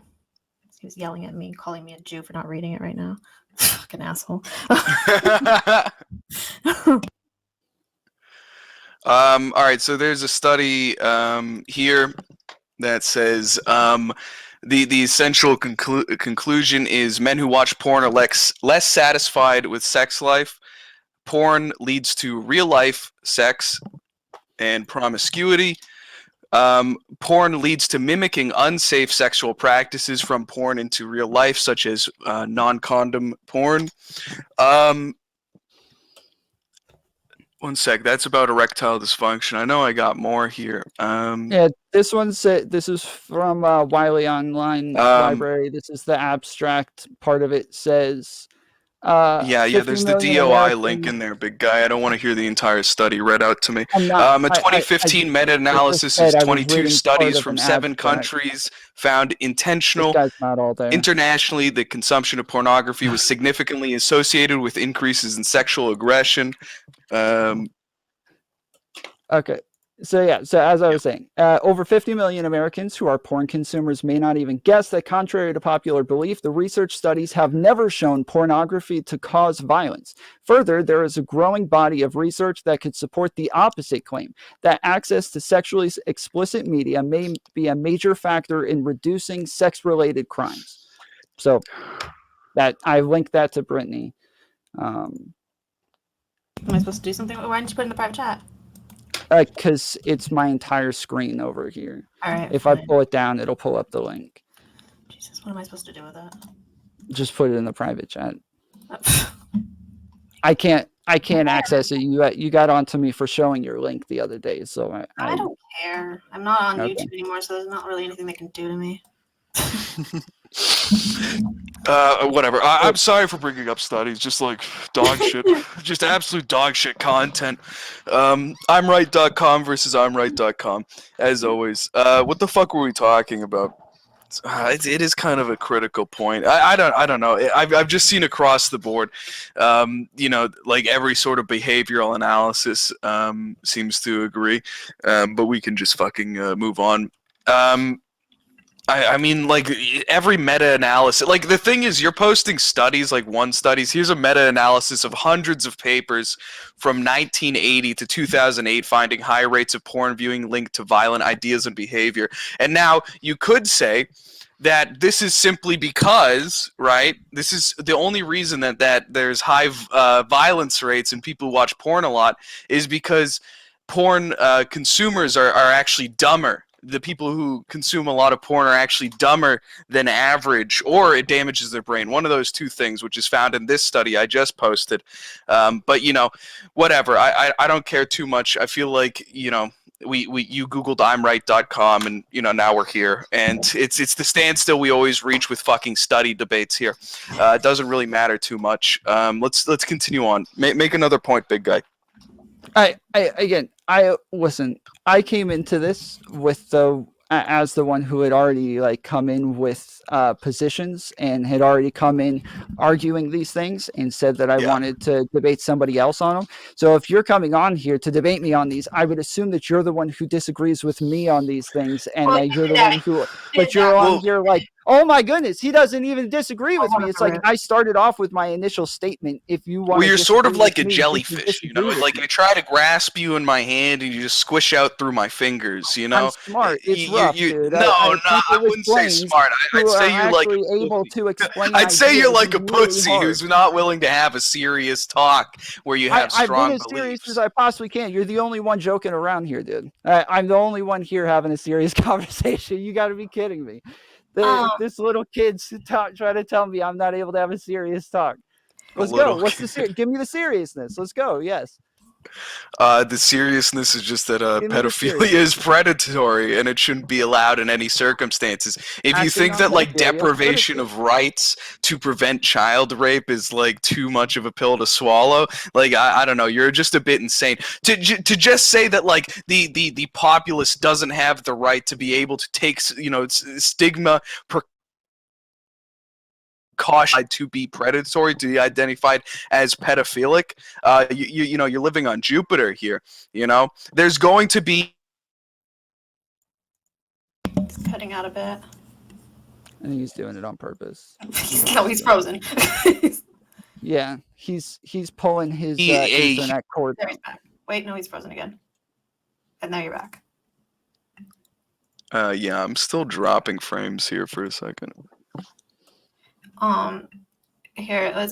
He was yelling at me, calling me a Jew for not reading it right now. Fucking asshole. All right. So there's a study here that says the essential conclusion is men who watch porn are less satisfied with sex life. Porn leads to real life sex and promiscuity. Porn leads to mimicking unsafe sexual practices from porn into real life, such as non-condom porn. 1 sec. That's about erectile dysfunction. I know I got more here. Yeah, this is from Wiley Online Library. This is the abstract part of it. Says there's the DOI link in there, big guy. I don't want to hear the entire study read out to me. A 2015 meta-analysis is 22 studies from 7 countries found internationally the consumption of pornography was significantly associated with increases in sexual aggression. Okay. So as I was saying, over 50 million Americans who are porn consumers may not even guess that, contrary to popular belief, the research studies have never shown pornography to cause violence. Further, there is a growing body of research that could support the opposite claim, that access to sexually explicit media may be a major factor in reducing sex-related crimes. So that I linked that to Brittany. Am I supposed to do something? Why didn't you put it in the private chat? Because it's my entire screen over here. All right. If I pull it down, it'll pull up the link. Jesus, what am I supposed to do with that? Just put it in the private chat. I can't access it. You got onto me for showing your link the other day, so I don't care. I'm not on Okay. YouTube anymore, so there's not really anything they can do to me. Whatever. I'm sorry for bringing up studies. Just like dog shit. Just absolute dog shit content. I'mRight.com versus I'mRight.com. As always. What the fuck were we talking about? It is kind of a critical point. I don't know. I've just seen across the board, like every sort of behavioral analysis seems to agree, but we can just fucking move on. I mean, like, every meta-analysis... Like, the thing is, you're posting studies, like, one studies. Here's a meta-analysis of hundreds of papers from 1980 to 2008 finding high rates of porn viewing linked to violent ideas and behavior. And now, you could say that this is simply because, right, this is the only reason that there's high violence rates and people watch porn a lot is because porn consumers are actually dumber. The people who consume a lot of porn are actually dumber than average, or it damages their brain. One of those two things, which is found in this study I just posted. But, whatever. I don't care too much. I feel like, you Googled I'mRight.com, and, now we're here. And it's the standstill we always reach with fucking study debates here. It doesn't really matter too much. Let's continue on. Make another point, big guy. Listen. I came into this with as the one who had already come in with positions and had already come in arguing these things and said that I wanted to debate somebody else on them. So if you're coming on here to debate me on these, I would assume that you're the one who disagrees with me on these things, and that you're the one who. But you're on here like, oh my goodness, he doesn't even disagree with me. It's like I started off with my initial statement. If you want, you're sort of like a jellyfish, Like I try to grasp you in my hand and you just squish out through my fingers, I'm smart. It's rough, dude. I wouldn't say smart. I'd say you're like able to explain. I'd say you're like a pussy who's not willing to have a serious talk where you have strong beliefs. I've been as serious as I possibly can. You're the only one joking around here, dude. I'm the only one here having a serious conversation. You got to be kidding me. This little kid's trying to tell me I'm not able to have a serious talk. Let's go. What's the give me the seriousness? Let's go. Yes. The seriousness is just that pedophilia is predatory and it shouldn't be allowed in any circumstances. If you think that deprivation of rights to prevent child rape is too much of a pill to swallow, I don't know, you're just a bit insane. To just say that the populace doesn't have the right to be able to take stigma caution to be predatory, to be identified as pedophilic, you're living on Jupiter here. There's going to be. It's cutting out a bit. I think he's doing it on purpose. No, he's frozen. Yeah, he's pulling his Ethernet cord. There he's back. Wait, no, he's frozen again. And now you're back. Yeah, I'm still dropping frames here for a second. Here, I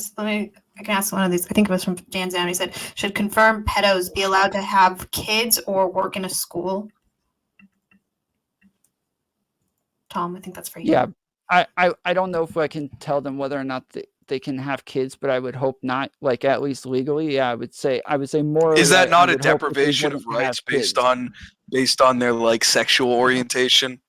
can ask one of these. I think it was from Dan Zam. He said, should confirmed pedos be allowed to have kids or work in a school? Tom, I think that's for you. Yeah, I don't know if I can tell them whether or not they can have kids, but I would hope not, at least legally. Yeah, I would say more. Is that not a deprivation of rights based on their sexual orientation?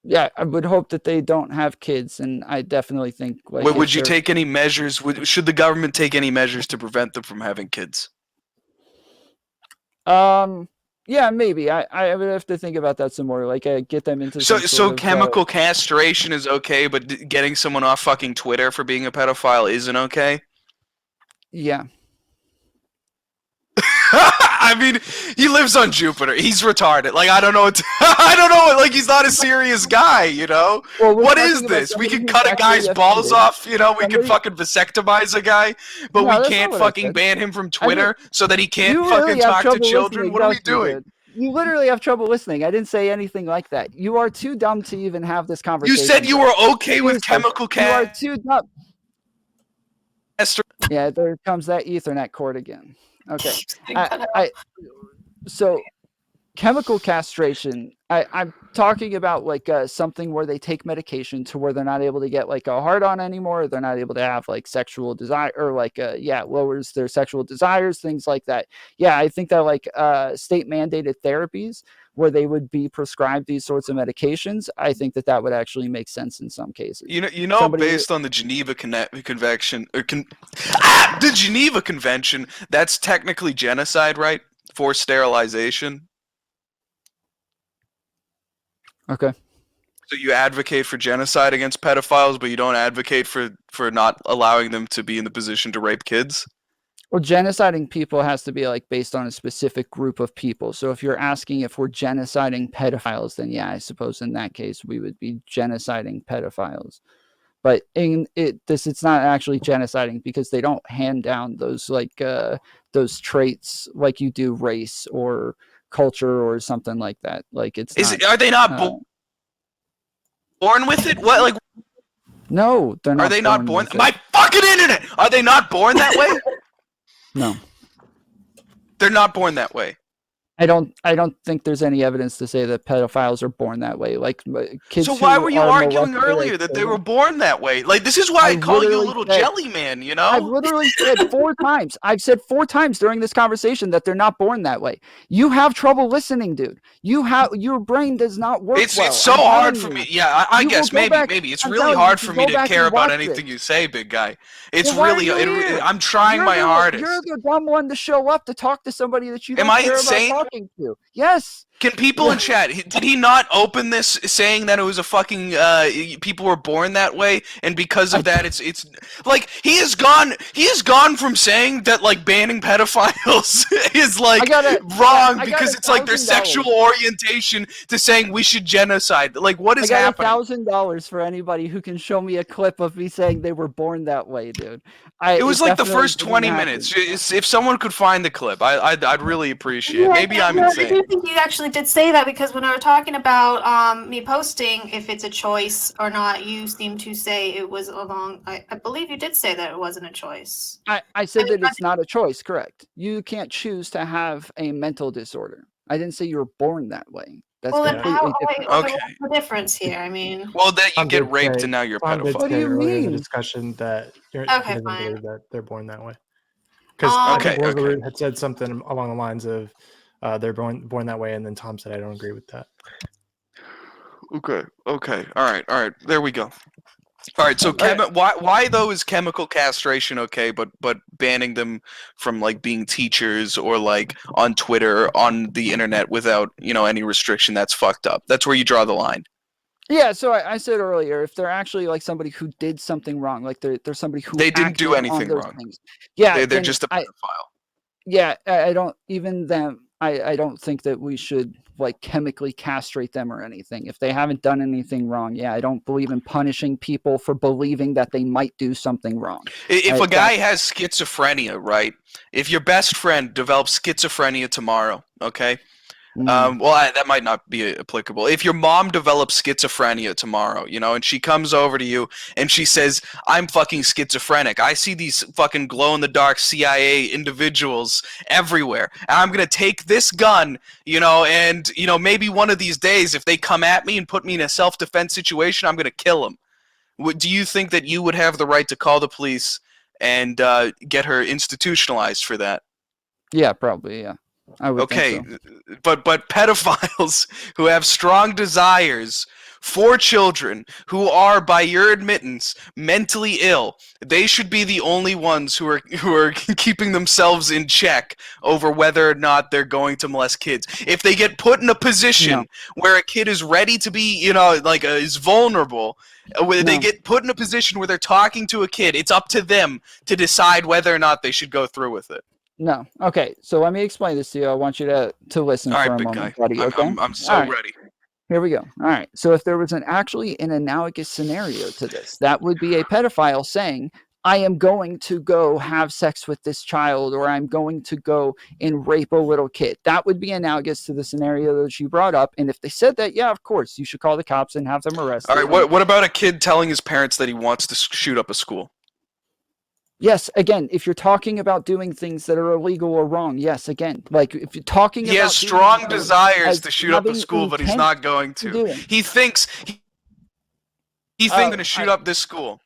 Yeah, I would hope that they don't have kids, and I definitely think. Would you take any measures? Should the government take any measures to prevent them from having kids? Yeah, maybe. I would have to think about that some more. Get them into. So chemical castration is okay, but getting someone off fucking Twitter for being a pedophile isn't okay? Yeah. I mean, he lives on Jupiter. He's retarded. I don't know. I don't know. He's not a serious guy, Well, what is this? We can cut a guy's balls off, We can fucking vasectomize a guy, but we can't fucking ban him from Twitter so that he can't fucking talk to children? What are we doing? You literally have trouble listening. I didn't say anything like that. You are too dumb to even have this conversation. You said you were okay with chemical castration. You are too dumb. Yeah, there comes that Ethernet cord again. Okay. So chemical castration, I'm talking about like something where they take medication to where they're not able to get like a hard on anymore. They're not able to have like sexual desire or like lowers their sexual desires, things like that. Yeah, I think that like state mandated therapies where they would be prescribed these sorts of medications, I think that would actually make sense in some cases. Based on the Geneva Convention, the Geneva Convention, that's technically genocide, right? Forced sterilization. Okay. So you advocate for genocide against pedophiles, but you don't advocate for not allowing them to be in the position to rape kids? Well, genociding people has to be like based on a specific group of people. So if you're asking if we're genociding pedophiles, then yeah, I suppose in that case we would be genociding pedophiles. But it's not actually genociding because they don't hand down those those traits like you do race or culture or something like that. Like Are they not born with it? What like? No, they're not. Are they not born? My fucking internet! Are they not born that way? No, they're not born that way. I don't think there's any evidence to say that pedophiles are born that way. Like kids. So why were you arguing earlier that they were born that way? Like this is why I call you a little jelly man, you know? I've literally said 4 times. I've said 4 times during this conversation that they're not born that way. You have trouble listening, dude. Your brain does not work well. It's so hard for me. Yeah, I guess maybe it's really hard for me to care about anything you say, big guy. It's really I'm trying my hardest. You're the dumb one to show up to talk to somebody that you don't care about talking to. Yes. Can people in chat, did he not open this saying that it was a fucking people were born that way, and because of that it's like he has gone from saying that like banning pedophiles is like wrong because it's like their sexual orientation to saying we should genocide. Like what is happening? I got $1,000 for anybody who can show me a clip of me saying they were born that way, dude. It was like the first 20 minutes. If someone could find the clip, I'd really appreciate it. Maybe I'm insane. I do think you actually did say that because when I were talking about me posting if it's a choice or not, you seemed to say it was I believe you did say that it wasn't a choice. I said that it's not a choice, correct. You can't choose to have a mental disorder. I didn't say you were born that way. That's completely different. Okay. What's the difference here? I mean, well, that you get raped and now you're a pedophile. What do you mean? The discussion that you're okay, fine. That they're born that way. Because I think Wurzelroot had said something along the lines of they're born that way, and then Tom said I don't agree with that. Okay. All right. There we go. All right. So why though is chemical castration okay, but banning them from like being teachers or like on Twitter or on the internet without any restriction? That's fucked up. That's where you draw the line. Yeah, so I said earlier, if they're actually like somebody who did something wrong, like they're somebody who they didn't do anything wrong. Yeah, they're just a pedophile. I don't even them. I don't think that we should like chemically castrate them or anything. If they haven't done anything wrong, I don't believe in punishing people for believing that they might do something wrong. If a guy has schizophrenia, right? If your best friend develops schizophrenia tomorrow, okay? That might not be applicable. If your mom develops schizophrenia tomorrow, and she comes over to you and she says, I'm fucking schizophrenic. I see these fucking glow-in-the-dark CIA individuals everywhere. And I'm going to take this gun, and, maybe one of these days, if they come at me and put me in a self-defense situation, I'm going to kill them. Do you think that you would have the right to call the police and get her institutionalized for that? Yeah, probably, yeah. I would think so. But pedophiles who have strong desires for children who are, by your admittance, mentally ill, they should be the only ones who are keeping themselves in check over whether or not they're going to molest kids. If they get put in a position where a kid is ready to be, is vulnerable, they get put in a position where they're talking to a kid, it's up to them to decide whether or not they should go through with it. No. Okay, so let me explain this to you. I want you to listen for a moment, buddy. Okay? I'm so ready. Here we go. All right. So if there was an analogous scenario to this, that would be a pedophile saying, I am going to go have sex with this child, or I'm going to go and rape a little kid. That would be analogous to the scenario that you brought up. And if they said that, yeah, of course, you should call the cops and have them arrested. All right. What about a kid telling his parents that he wants to shoot up a school? Yes, again, if you're talking about doing things that are illegal or wrong, yes, again, like if you're talking He about has doing strong something desires as to shoot up a having school, but he's intent not going to to. do it. He thinks he's going to shoot up this school.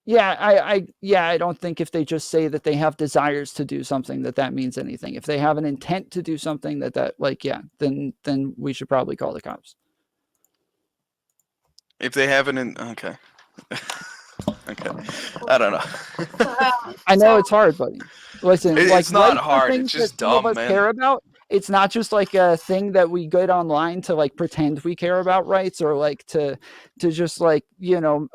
Yeah, I don't think if they just say that they have desires to do something that means anything. If they have an intent to do something that like, yeah, then we should probably call the cops. If they have okay. Okay. I don't know. I know it's hard, buddy. Listen, It's not rights are hard. things It's just that some of dumb, us man. care about. It's not just like a thing that we get online to like pretend we care about rights, or like to just like, you know,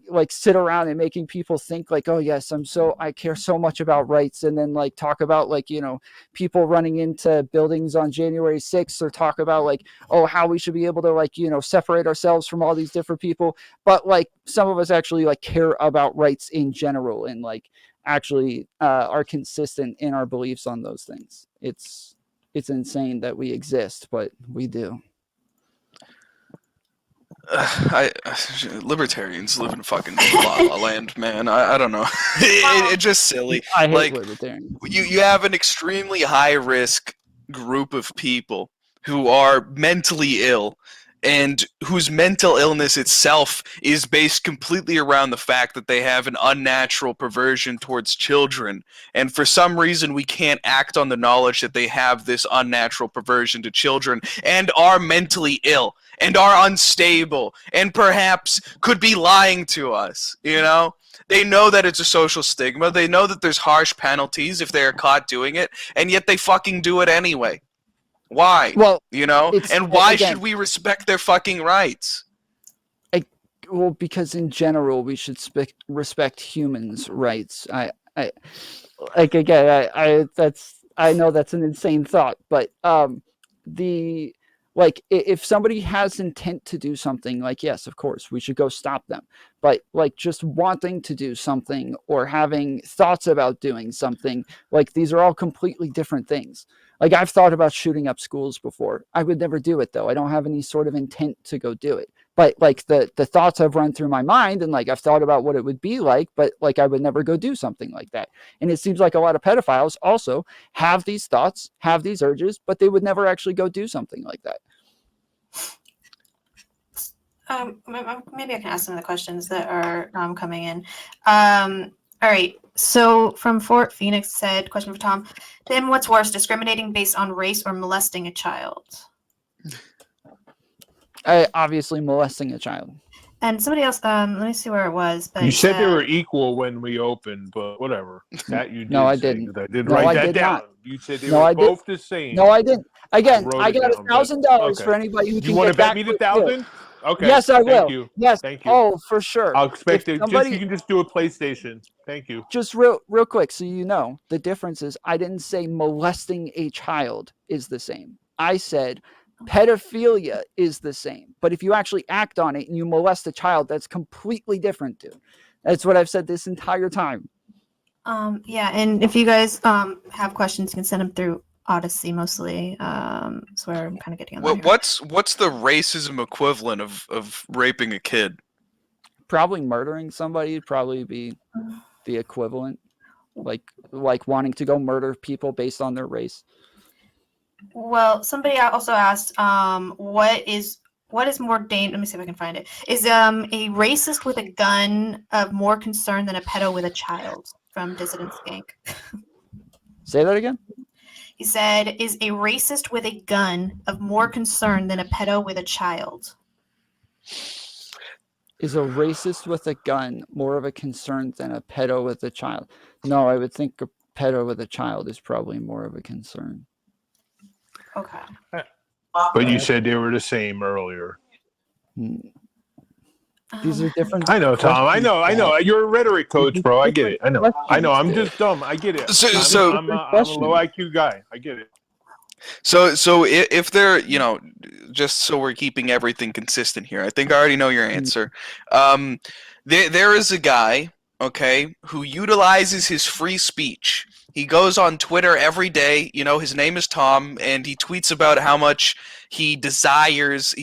like sit around and making people think like, oh yes, I care so much about rights, and then like talk about like, you know, people running into buildings on January 6th, or talk about like, oh, how we should be able to like, you know, separate ourselves from all these different people. But like some of us actually like care about rights in general, and like actually are consistent in our beliefs on those things. It's insane that we exist, but we do. Libertarians live in fucking la la land, man. I don't know. It's just silly. I hate Like, libertarians. you have an extremely high risk group of people who are mentally ill, and whose mental illness itself is based completely around the fact that they have an unnatural perversion towards children. And for some reason, we can't act on the knowledge that they have this unnatural perversion to children and are mentally ill and are unstable and perhaps could be lying to us, you know? They know that it's a social stigma. They know that there's harsh penalties if they are caught doing it, and yet they fucking do it anyway. Why? Well, you know? And why should we respect their fucking rights? Well, because in general, we should respect humans' rights. I know that's an insane thought, but if somebody has intent to do something, like, yes, of course, we should go stop them. But like just wanting to do something or having thoughts about doing something, like these are all completely different things. Like I've thought about shooting up schools before. I would never do it though. I don't have any sort of intent to go do it. But like the thoughts have run through my mind, and like I've thought about what it would be like, but like I would never go do something like that. And it seems like a lot of pedophiles also have these thoughts, have these urges, but they would never actually go do something like that. Maybe I can ask some of the questions that are coming in. All right. So from Fort Phoenix said, question for Tom. Then what's worse, discriminating based on race or molesting a child? Obviously molesting a child. And somebody else, let me see where it was. But you said they were equal when we opened, but whatever. That you did. No, I say, didn't. I did No, write I that did down. not. You said they No, were I did. both the same. No, I didn't. Again, wrote I it got down, but- $1,000 okay. for anybody who You can want get to bet back me the with you. 1,000? Okay. Yes, I will. Thank you. Yes. Thank you. Oh, for sure. I'll expect If it. somebody- You can just do a PlayStation. Thank you. Just real quick, so you know, the difference is I didn't say molesting a child is the same. I said pedophilia is the same. But if you actually act on it and you molest a child, that's completely different, dude. That's what I've said this entire time. Yeah, and if you guys have questions, you can send them through Odyssey mostly. That's where I'm kind of getting on that. What's the racism equivalent of raping a kid? Probably murdering somebody would probably be the equivalent. Like wanting to go murder people based on their race. Well, somebody also asked, what is more dangerous? Let me see if I can find it. Is a racist with a gun of more concern than a pedo with a child? From Dissident Skank. Say that again? He said, is a racist with a gun of more concern than a pedo with a child? Is a racist with a gun more of a concern than a pedo with a child? No, I would think a pedo with a child is probably more of a concern. Okay. But you said they were the same earlier. These are different. I know, Tom. I know. You're a rhetoric coach, bro. I get it. I know. I'm just dumb. I get it. I'm a low IQ guy. I get it. So if they're, you know, just so we're keeping everything consistent here, I think I already know your answer. There is a guy, okay, who utilizes his free speech. He goes on Twitter every day. You know, his name is Tom, and he tweets about how much he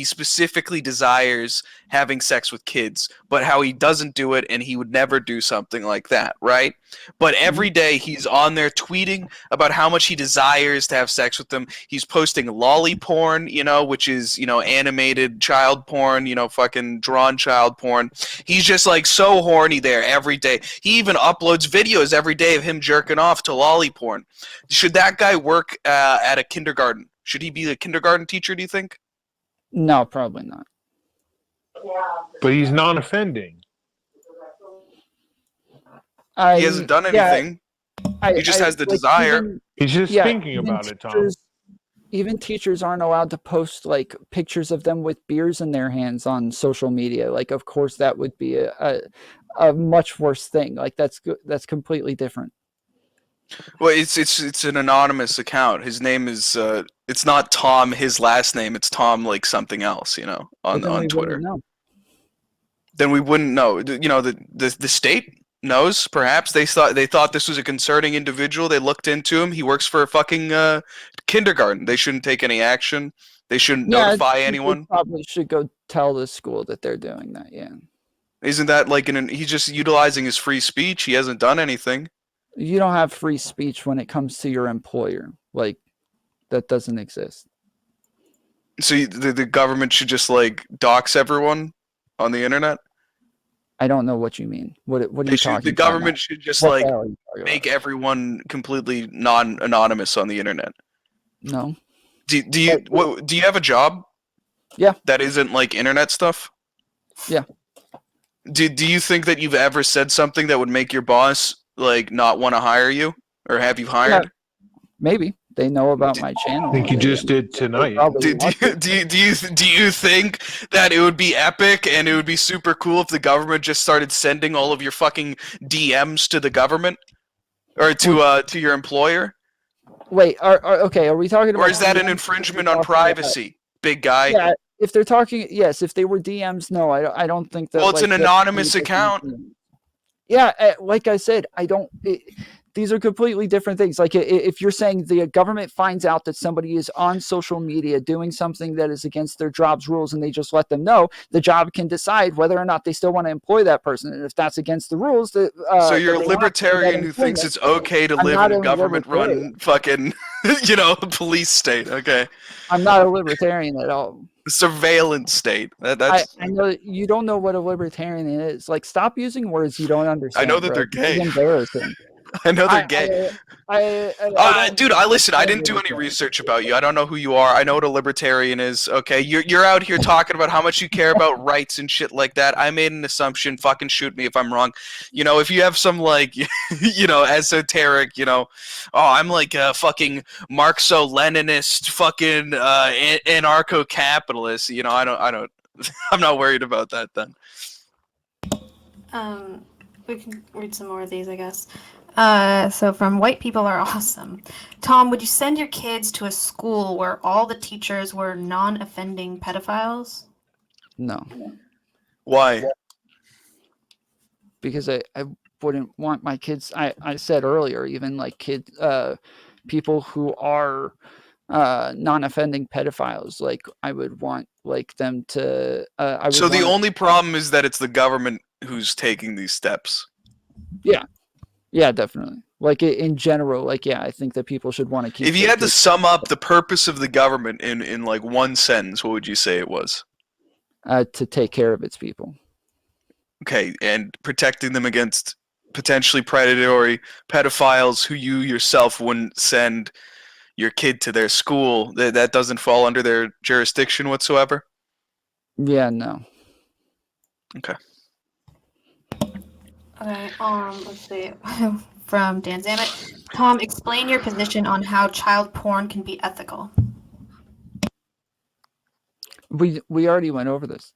specifically desires having sex with kids, but how he doesn't do it and he would never do something like that, right? But every day he's on there tweeting about how much he desires to have sex with them. He's posting lolly porn, you know, which is, you know, animated child porn, you know, fucking drawn child porn. He's just like so horny there every day. He even uploads videos every day of him jerking off to lolly porn. Should that guy work at a kindergarten? Should he be a kindergarten teacher, do you think? No, probably not. But he's non-offending. He hasn't done anything. He just has the desire. He's just thinking about it, Tom. Even teachers aren't allowed to post like pictures of them with beers in their hands on social media. Like, of course, that would be a much worse thing. Like, that's completely different. Well, it's an anonymous account. His name is it's not Tom, his last name. It's Tom like something else, you know, on Twitter. Then we wouldn't know. You know, the state knows. Perhaps they thought this was a concerning individual. They looked into him. He works for a fucking kindergarten. They shouldn't take any action. They shouldn't notify anyone. Probably should go tell the school that they're doing that. Yeah. Isn't that like he's just utilizing his free speech? He hasn't done anything. You don't have free speech when it comes to your employer. Like, that doesn't exist. So the government should just like dox everyone on the internet? I don't know what you mean. What are you talking about? The government should just like make everyone completely non-anonymous on the internet. No. Do you have a job? Yeah. That isn't like internet stuff? Yeah. Do you think that you've ever said something that would make your boss like not want to hire you or have you hired? Yeah, maybe they know about my channel. I think you just did tonight. Do you think that it would be epic and it would be super cool if the government just started sending all of your fucking DMs to the government or to your employer? Wait, okay, are we talking about? Or is that an infringement on privacy, big guy? Yeah, if they're talking, yes. If they were DMs, no, I don't think that. Well, it's an anonymous account. Yeah, like I said, these are completely different things. Like, if you're saying the government finds out that somebody is on social media doing something that is against their job's rules and they just let them know, the job can decide whether or not they still want to employ that person. And if that's against the rules, so you're a libertarian who thinks it's okay to live in a government-run fucking, you know, police state. Okay. I'm not a libertarian at all. Surveillance state. I know you don't know what a libertarian is. Like, stop using words you don't understand. I know that they're gay. It's embarrassing. I know they're gay. Dude, I didn't do any research about you. I don't know who you are. I know what a libertarian is. Okay, you're out here talking about how much you care about rights and shit like that. I made an assumption. Fucking shoot me if I'm wrong. You know, if you have some like, you know, esoteric, you know, I'm like a fucking Marxo-Leninist, fucking anarcho-capitalist. You know, I don't. I'm not worried about that then. We can read some more of these, I guess. So from White People Are Awesome. Tom, would you send your kids to a school where all the teachers were non-offending pedophiles? No. Why? Because I wouldn't want my kids, I said earlier, even like people who are non-offending pedophiles, like I would want like them to so the only problem is that it's the government who's taking these steps. Yeah, definitely. Like in general, like, yeah, I think that people should want to keep. If you had to sum up the purpose of the government in like one sentence, what would you say it was? To take care of its people. Okay, and protecting them against potentially predatory pedophiles who you yourself wouldn't send your kid to their school. That doesn't fall under their jurisdiction whatsoever? Yeah, no. Okay. Okay, let's see. From Dan Zamet. Tom, explain your position on how child porn can be ethical. We already went over this.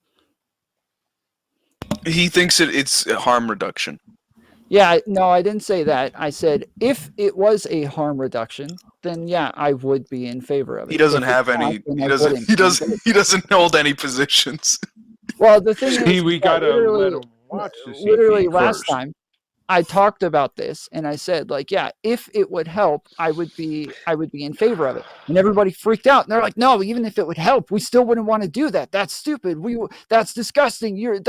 He thinks it's a harm reduction. Yeah, no, I didn't say that. I said if it was a harm reduction, then yeah, I would be in favor of it. He doesn't have any. He doesn't hold any positions. Well, the thing is, we gotta let him watch this. Literally last time. I talked about this and I said, like, yeah, if it would help, I would be in favor of it. And everybody freaked out. And they're like, no, even if it would help, we still wouldn't want to do that. That's stupid. That's disgusting.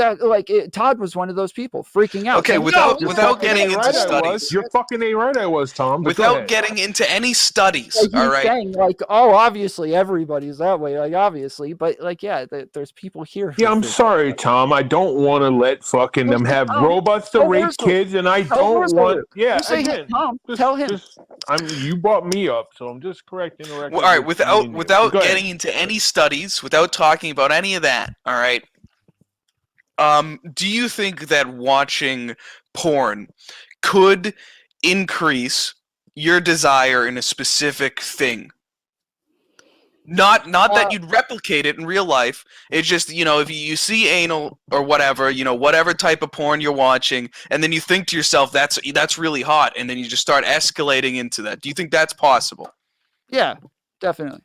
Todd was one of those people freaking out. Okay, saying, without getting into right studies. You're fucking right. I was, Tom. Without getting into any studies, all right? Saying, like, oh, obviously everybody's that way, like, obviously, but like, yeah, there's people here. Yeah, I'm sorry, Tom. I don't want to let fucking them have robots to rape kids, and I don't want. Yeah, again, Tom, tell him. You brought me up, so I'm just correcting the record. Well, all right, without getting into any studies, without talking about any of that, all right. Do you think that watching porn could increase your desire in a specific thing? Not that you'd replicate it in real life. It's just, if you see anal or whatever, whatever type of porn you're watching, and then you think to yourself, that's really hot, and then you just start escalating into that. Do you think that's possible? Yeah, definitely.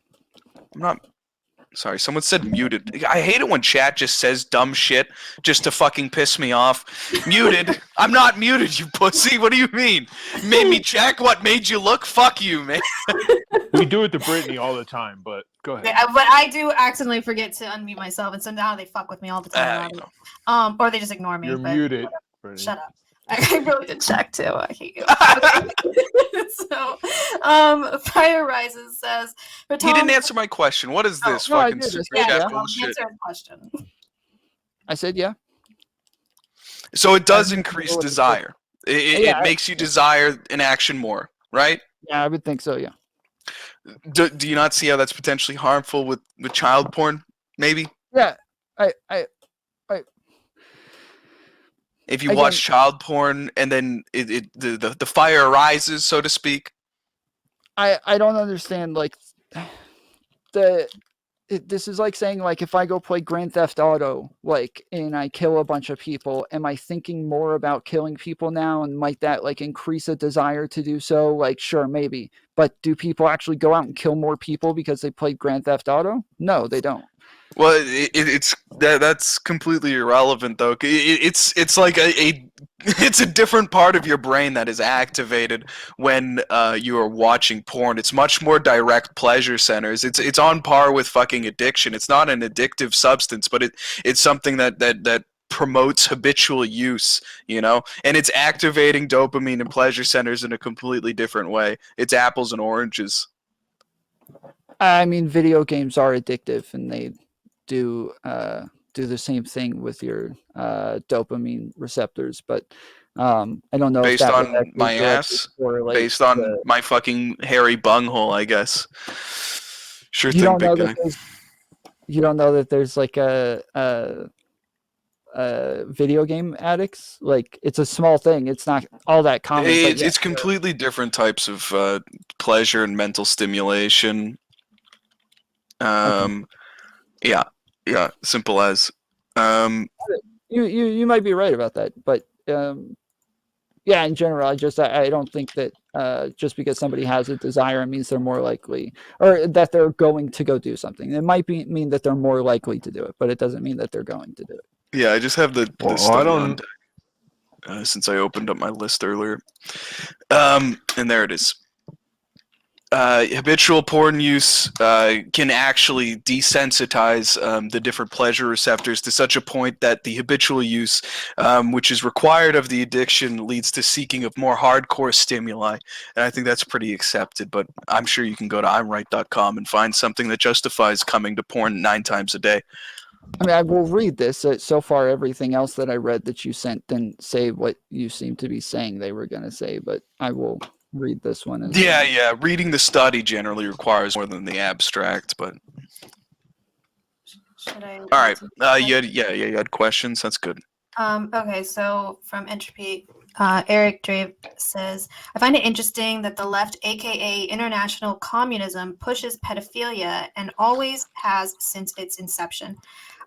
I'm not. Sorry, someone said muted. I hate it when chat just says dumb shit just to fucking piss me off. Muted? I'm not muted, you pussy. What do you mean? Made me check what made you look? Fuck you, man. We do it to Brittany all the time, but go ahead. Yeah, but I do accidentally forget to unmute myself, and so now they fuck with me all the time. Or they just ignore me. You're muted, Brittany. Shut up. I really did check too. I hate you. Okay. So, Fire Rises says, he didn't answer my question. What is this fucking super chat bullshit? Answer his question. I said yeah. So it does increase desire. It makes you desire an action more, right? Yeah, I would think so. Yeah. Do you not see how that's potentially harmful with child porn? Maybe. Yeah. If you watch child porn and then the fire rises, so to speak. I don't understand, like, this is like saying, like, if I go play Grand Theft Auto, like, and I kill a bunch of people, am I thinking more about killing people now, and might that, like, increase a desire to do so? Like, sure, maybe, but do people actually go out and kill more people because they played Grand Theft Auto? No, they don't. Well, that's completely irrelevant, though. It's like it's a different part of your brain that is activated when you are watching porn. It's much more direct pleasure centers. It's on par with fucking addiction. It's not an addictive substance, but it's something that promotes habitual use, and it's activating dopamine and pleasure centers in a completely different way. It's apples and oranges. I mean, video games are addictive, and they do the same thing with your dopamine receptors, but I don't know. Based on my ass, like, based on my fucking hairy bunghole, I guess. Sure thing, big guy. You don't know that there's like a video game addicts? Like, it's a small thing. It's not all that common. It's completely different types of pleasure and mental stimulation. Okay. Yeah, simple as. You might be right about that, but yeah, in general, I don't think that just because somebody has a desire, it means they're more likely, or that they're going to go do something. It might mean that they're more likely to do it, but it doesn't mean that they're going to do it. Yeah, I just have the study on deck, since I opened up my list earlier, and there it is. Habitual porn use can actually desensitize the different pleasure receptors to such a point that the habitual use, which is required of the addiction, leads to seeking of more hardcore stimuli. And I think that's pretty accepted, but I'm sure you can go to imright.com and find something that justifies coming to porn 9 times a day. I mean, I will read this. So far, everything else that I read that you sent didn't say what you seem to be saying they were going to say, but I will read this one. Yeah. Reading the study generally requires more than the abstract, but. Should I? All right. You had questions. That's good. Okay, so from Entropy, Eric Drave says, I find it interesting that the left, aka international communism, pushes pedophilia and always has since its inception.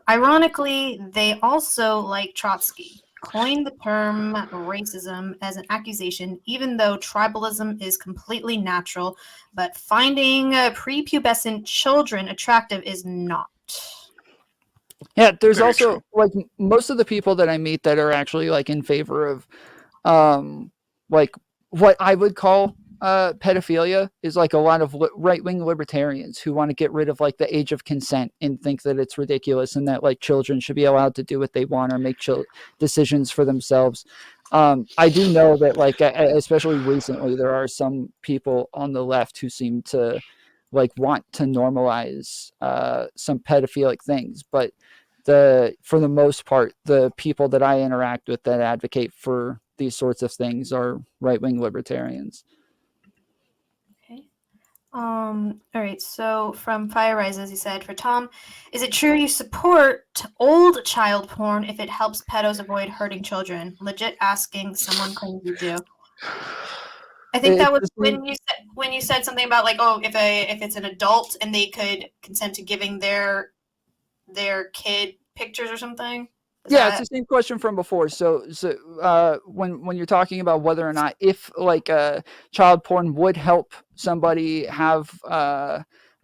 Ironically, they also, like Trotsky, coined the term racism as an accusation, even though tribalism is completely natural, but finding prepubescent children attractive is not. Yeah, there's Very also true. like most of the people that I meet that are actually like in favor of like what I would call pedophilia is like a lot of right-wing libertarians who want to get rid of like the age of consent and think that it's ridiculous and that like children should be allowed to do what they want or make decisions for themselves. I do know that like especially recently there are some people on the left who seem to like want to normalize some pedophilic things, but for the most part the people that I interact with that advocate for these sorts of things are right-wing libertarians. All right, so from Fire Rises, he said, for Tom, is it true you support old child porn if it helps pedos avoid hurting children? Legit asking, someone claims you do. I think that was when you said something about like, oh, if it's an adult and they could consent to giving their kid pictures or something. Yeah, it's the same question from before. So when you're talking about whether or not if like child porn would help somebody have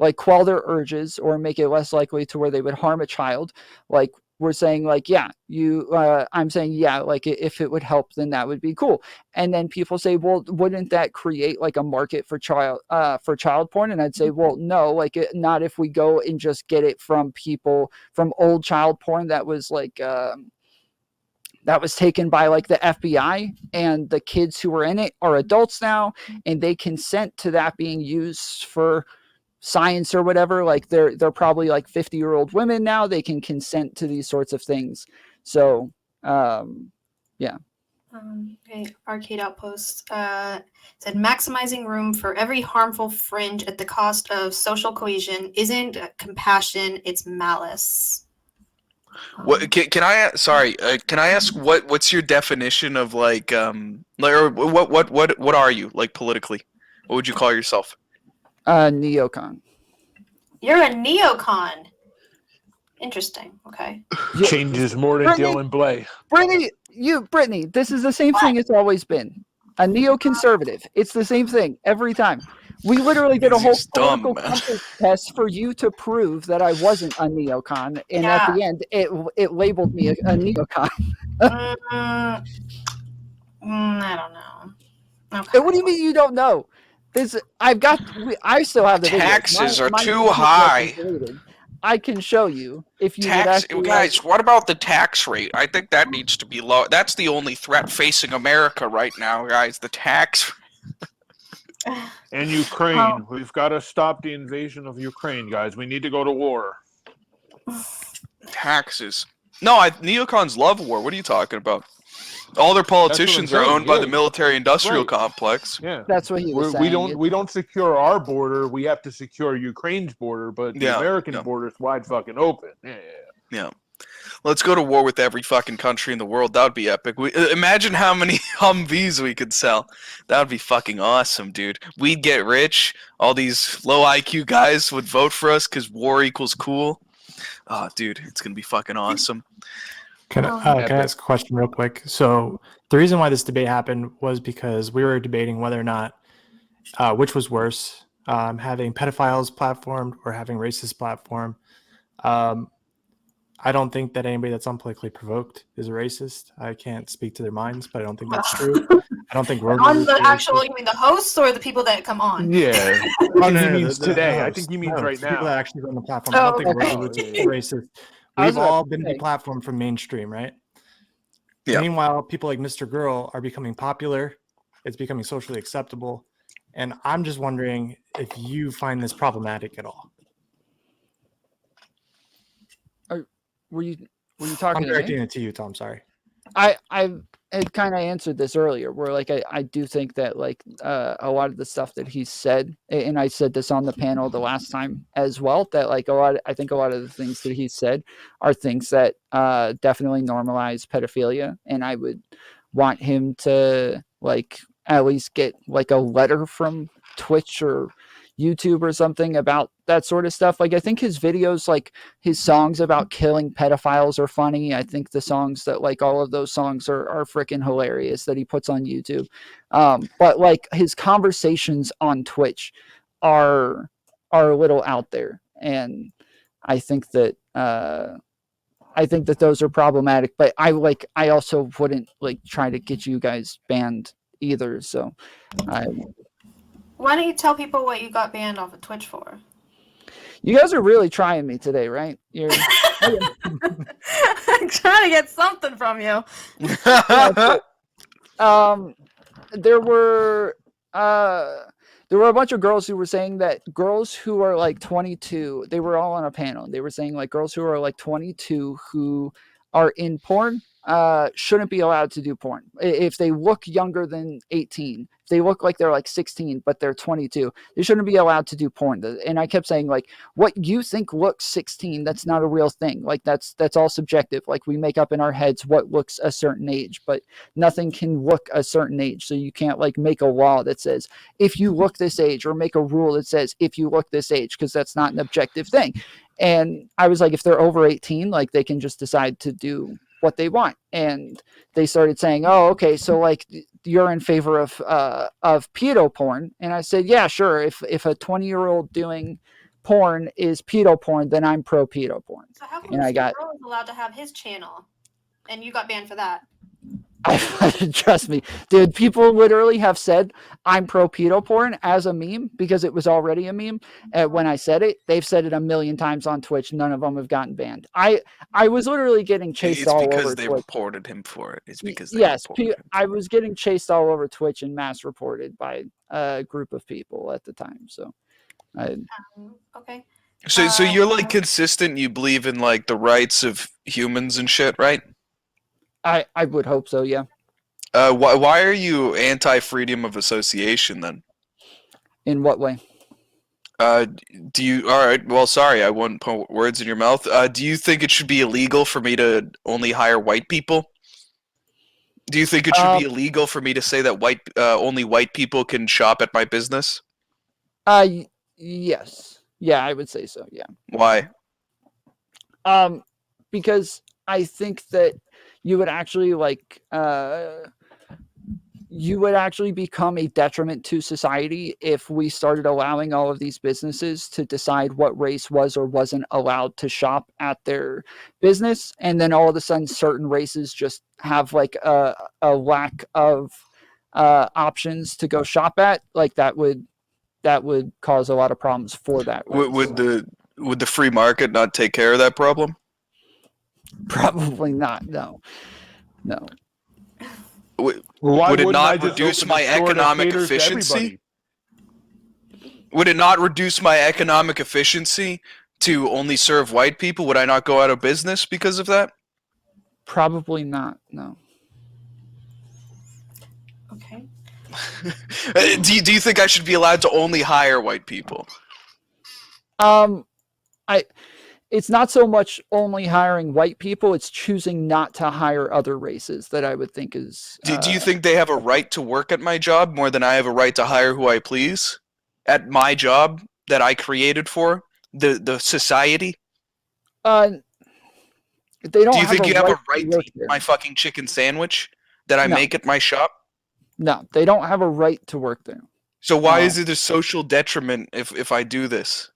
like quell their urges or make it less likely to where they would harm a child, like we're saying like I'm saying like if it would help then that would be cool. And then people say, well, wouldn't that create like a market for child porn? And I'd say, well, no, like not if we go and just get it from people from old child porn that was like that was taken by like the FBI, and the kids who were in it are adults now and they consent to that being used for science or whatever. Like they're probably like 50-year-old women now. They can consent to these sorts of things. So yeah. Okay, Arcade Outpost said maximizing room for every harmful fringe at the cost of social cohesion isn't compassion, it's malice. What can I? Sorry, can I ask what's your definition of like or what are you like politically? What would you call yourself? Neocon. You're a neocon. Interesting. Okay. Changes more than Dylan Blay. Brittany, this is the same thing it's always been. A neoconservative. It's the same thing every time. We literally did a whole political compass test for you to prove that I wasn't a neocon, and at the end, it labeled me a neocon. I don't know. Okay. What do you mean you don't know? I still have the taxes are too high. I can show you if you guys. What about the tax rate? I think that needs to be low. That's the only threat facing America right now, guys. The tax. And Ukraine. We've got to stop the invasion of Ukraine, guys. We need to go to war. Taxes. No, neocons love war. What are you talking about? All their politicians are owned by the military-industrial complex. Yeah, that's what he was saying. We don't secure our border. We have to secure Ukraine's border, but the American border is wide fucking open. Yeah. Let's go to war with every fucking country in the world. That would be epic. Imagine how many Humvees we could sell. That would be fucking awesome, dude. We'd get rich. All these low IQ guys would vote for us because war equals cool. Oh, dude, it's going to be fucking awesome. Can I ask a question real quick? So the reason why this debate happened was because we were debating whether or not which was worse, having pedophiles platformed or having racists platform. I don't think that anybody that's politically provoked is a racist. I can't speak to their minds, but I don't think that's true. I don't think on the actual, you mean the hosts or the people that come on? Yeah. Oh, he means today. I think he means right now. People that actually run the platform. I don't think we're racist. We've all been deplatformed from mainstream, right? Yeah. Meanwhile, people like Mr. Girl are becoming popular. It's becoming socially acceptable. And I'm just wondering if you find this problematic at all. Were you talking? I'm directing it to you, Tom. Sorry. I had kind of answered this earlier, where like I do think that like a lot of the stuff that he said, and I said this on the panel the last time as well, that like I think a lot of the things that he said are things that definitely normalize pedophilia, and I would want him to like at least get like a letter from Twitch or YouTube or something about that sort of stuff. Like I think his videos, like his songs about killing pedophiles are funny. I think the songs that like all of those songs are freaking hilarious that he puts on YouTube. But like his conversations on Twitch are a little out there. And I think that I think that those are problematic, but I also wouldn't like try to get you guys banned either. So, why don't you tell people what you got banned off of Twitch for? You guys are really trying me today, right? You're I'm trying to get something from you. There were a bunch of girls who were saying that girls who are like 22, they were all on a panel. They were saying like girls who are like 22 who are in porn shouldn't be allowed to do porn. If they look younger than 18, if they look like they're like 16, but they're 22, they shouldn't be allowed to do porn. And I kept saying like, what you think looks 16, that's not a real thing. Like that's all subjective. Like we make up in our heads what looks a certain age, but nothing can look a certain age. So you can't like make a law that says, if you look this age, or make a rule that says, if you look this age, because that's not an objective thing. And I was like, if they're over 18, like they can just decide to do what they want. And they started saying, oh, okay, so like you're in favor of pedo porn. And I said, yeah, sure. If a 20-year-old doing porn is pedo porn, then I'm pro pedo porn. So how come and I got was allowed to have his channel and you got banned for that? Trust me, dude, people literally have said I'm pro pedo porn as a meme because it was already a meme. When I said it, they've said it a million times on Twitch. None of them have gotten banned. I was literally getting chased all over Twitch. It's because they reported him for it. It's because I was getting chased all over Twitch and mass reported by a group of people at the time. So, okay. So you're like consistent. You believe in like the rights of humans and shit, right? I would hope so, yeah. Why are you anti-freedom of association then? In what way? Do you? All right. Well, sorry, I wouldn't put words in your mouth. Do you think it should be illegal for me to only hire white people? Do you think it should be illegal for me to say that only white people can shop at my business? Yes. Yeah, I would say so. Yeah. Why? Because I think that you would actually become a detriment to society if we started allowing all of these businesses to decide what race was or wasn't allowed to shop at their business. And then all of a sudden certain races just have like a lack of options to go shop at. Like that would cause a lot of problems for that race. Would the free market not take care of that problem? Probably not. No. Would it not reduce my economic efficiency? Would it not reduce my economic efficiency to only serve white people? Would I not go out of business because of that? Probably not. No. Okay. Do you think I should be allowed to only hire white people? It's not so much only hiring white people, it's choosing not to hire other races that I would think is... Do you think they have a right to work at my job more than I have a right to hire who I please? At my job that I created for? The society? They don't. Do you think you have a right to eat my fucking chicken sandwich that I make at my shop? No, they don't have a right to work there. So why is it a social detriment if I do this?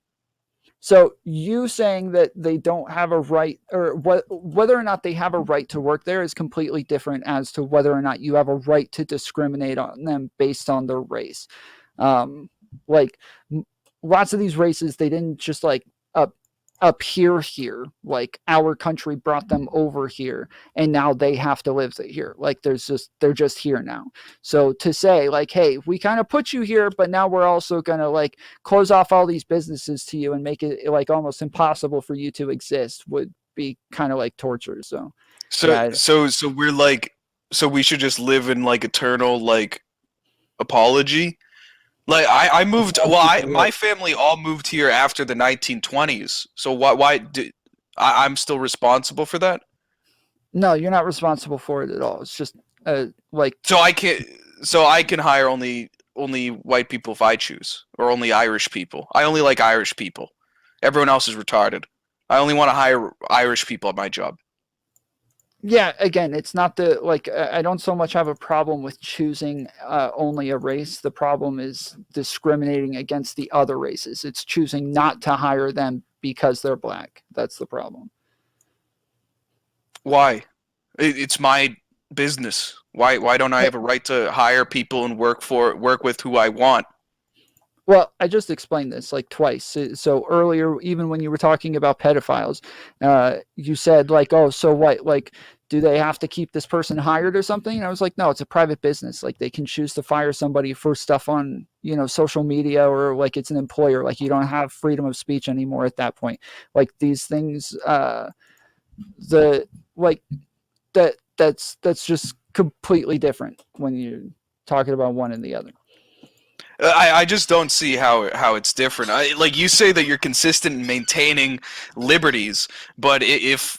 So you saying that they don't have a right, or whether or not they have a right to work there is completely different as to whether or not you have a right to discriminate on them based on their race. Like lots of these races, they didn't just like appear here. Like our country brought them over here and now they have to live here. Like they're just here now. So to say like, hey, we kind of put you here, but now we're also going to like close off all these businesses to you and make it like almost impossible for you to exist would be kind of like torture. So we're like, so we should just live in like eternal like apology. Like I moved. Well, my family all moved here after the 1920s. So why I'm still responsible for that? No, you're not responsible for it at all. It's just like. So I can hire only white people if I choose, or only Irish people. I only like Irish people. Everyone else is retarded. I only want to hire Irish people at my job. Yeah, again, it's not the like. I don't so much have a problem with choosing only a race. The problem is discriminating against the other races. It's choosing not to hire them because they're black. That's the problem. Why? It's my business. Why don't I have a right to hire people and work with who I want? Well, I just explained this like twice. So earlier, even when you were talking about pedophiles, you said like, "Oh, so what? Like, do they have to keep this person hired or something?" And I was like, "No, it's a private business. Like, they can choose to fire somebody for stuff on, social media, or like it's an employer. Like, you don't have freedom of speech anymore at that point. Like these things, that's just completely different when you're talking about one and the other." I just don't see how it's different. Like you say that you're consistent in maintaining liberties, but if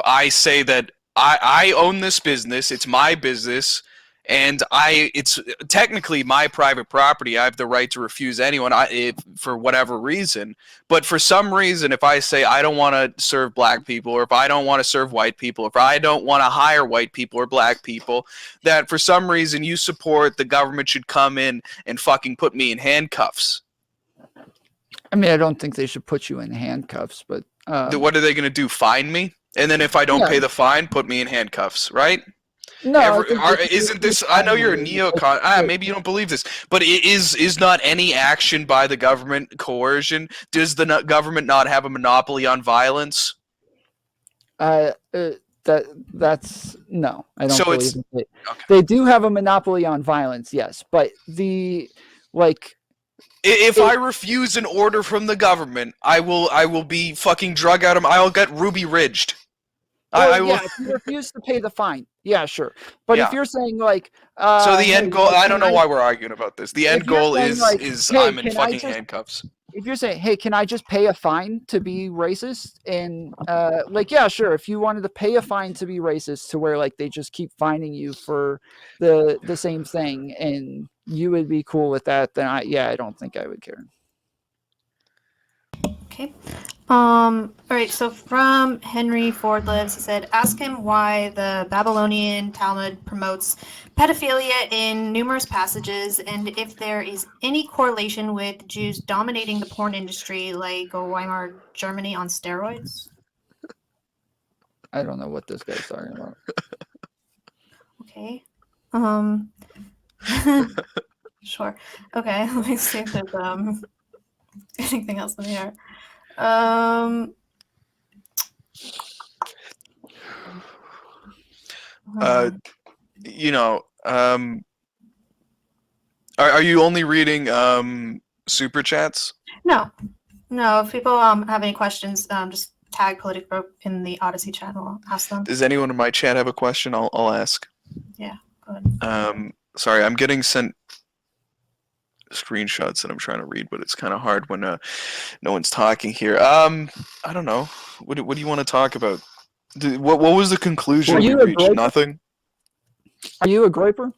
I say that I own this business, it's my business, and it's technically my private property. I have the right to refuse anyone for whatever reason. But for some reason, if I say I don't want to serve black people, or if I don't want to serve white people, if I don't want to hire white people or black people, that for some reason you support the government should come in and fucking put me in handcuffs. I mean, I don't think they should put you in handcuffs, but what are they going to do? Fine me? And then if I don't pay the fine, put me in handcuffs, right? No, isn't this? I know you're a neocon. Maybe you don't believe this, but is not any action by the government coercion? Does the government not have a monopoly on violence? That's no. I don't So believe it. They do have a monopoly on violence, yes, but if I refuse an order from the government, I will be fucking drug out of. I'll get Ruby Ridged. I will. If you refuse to pay the fine, yeah, sure. But if you're saying like, so the end goal, I don't know why we're arguing about this. The end goal is hey, I'm in fucking handcuffs. If you're saying, hey, can I just pay a fine to be racist? And yeah, sure. If you wanted to pay a fine to be racist, to where like they just keep fining you for the same thing, and you would be cool with that, then I don't think I would care. Okay. All right. So from Henry Ford Lives, he said, ask him why the Babylonian Talmud promotes pedophilia in numerous passages, and if there is any correlation with Jews dominating the porn industry, like Weimar Germany on steroids. I don't know what this guy's talking about. Okay. Sure. Okay. Let me see if there's anything else in here. Are you only reading super chats? No. If people have any questions, just tag Politically Provoked in the Odyssey chat. I'll ask them. Does anyone in my chat have a question? I'll ask. Yeah. Go ahead. Sorry, I'm getting sent screenshots that I'm trying to read, but it's kind of hard when no one's talking here. I don't know. What do you want to talk about? What was the conclusion we reached? Nothing. Are you a groiper?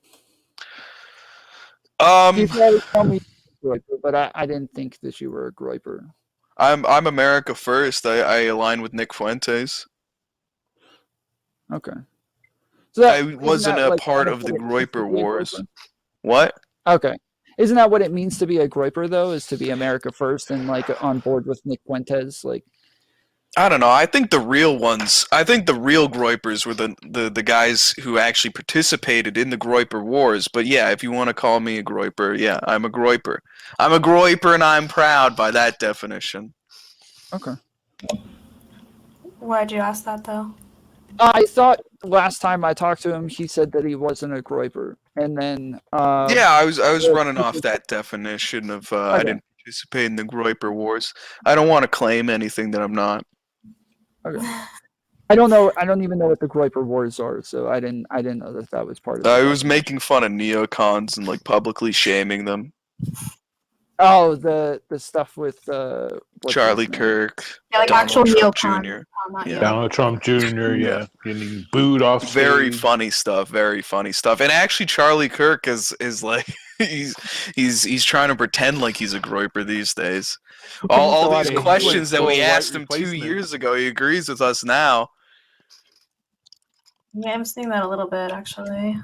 You probably call me a groiper, but I didn't think that you were a groiper. I'm America First. I align with Nick Fuentes. Okay. So I wasn't a part of the groiper wars. What? Okay. Isn't that what it means to be a groiper, though? Is to be America First and like on board with Nick Fuentes? Like, I don't know. I think the real groipers were the guys who actually participated in the groiper wars. But yeah, if you want to call me a groiper, yeah, I'm a groiper. I'm a groiper, and I'm proud by that definition. Okay. Why'd you ask that, though? I thought last time I talked to him, he said that he wasn't a groiper, and then yeah, I was running off that definition of I didn't participate in the groiper wars. I don't want to claim anything that I'm not. Okay. I don't know. I don't even know what the groiper wars are, so I didn't know that was part of it. I was making fun of neocons and like publicly shaming them. Oh, the stuff with Charlie Kirk, yeah, like Donald actual Trump neocon. Jr. Donald Trump Jr. Yeah, getting booed off stage. Very funny stuff. And actually, Charlie Kirk is like he's trying to pretend like he's a groiper these days. All these questions that we asked him 2 years ago, he agrees with us now. Yeah, I'm seeing that a little bit actually.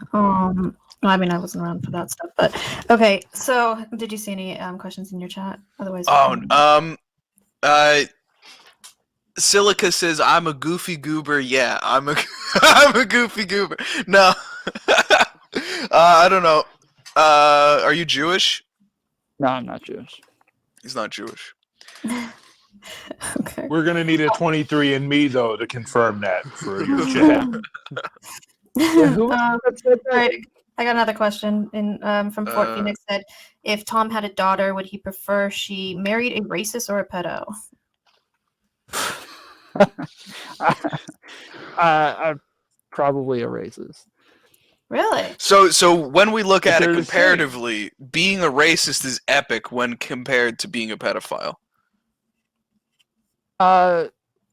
I mean, I wasn't around for that stuff, but okay. So, did you see any questions in your chat? Otherwise, Silica says, "I'm a goofy goober." Yeah, I'm a. I'm a goofy goober. No. I don't know. Are you Jewish? No, I'm not Jewish. He's not Jewish. Okay. We're gonna need a 23andMe though to confirm that for your chat. All right, I got another question. From Fort Phoenix said, if Tom had a daughter, would he prefer she married a racist or a pedo? Probably a racist. Really? So when we look at it they're the same. comparatively, being a racist is epic when compared to being a pedophile.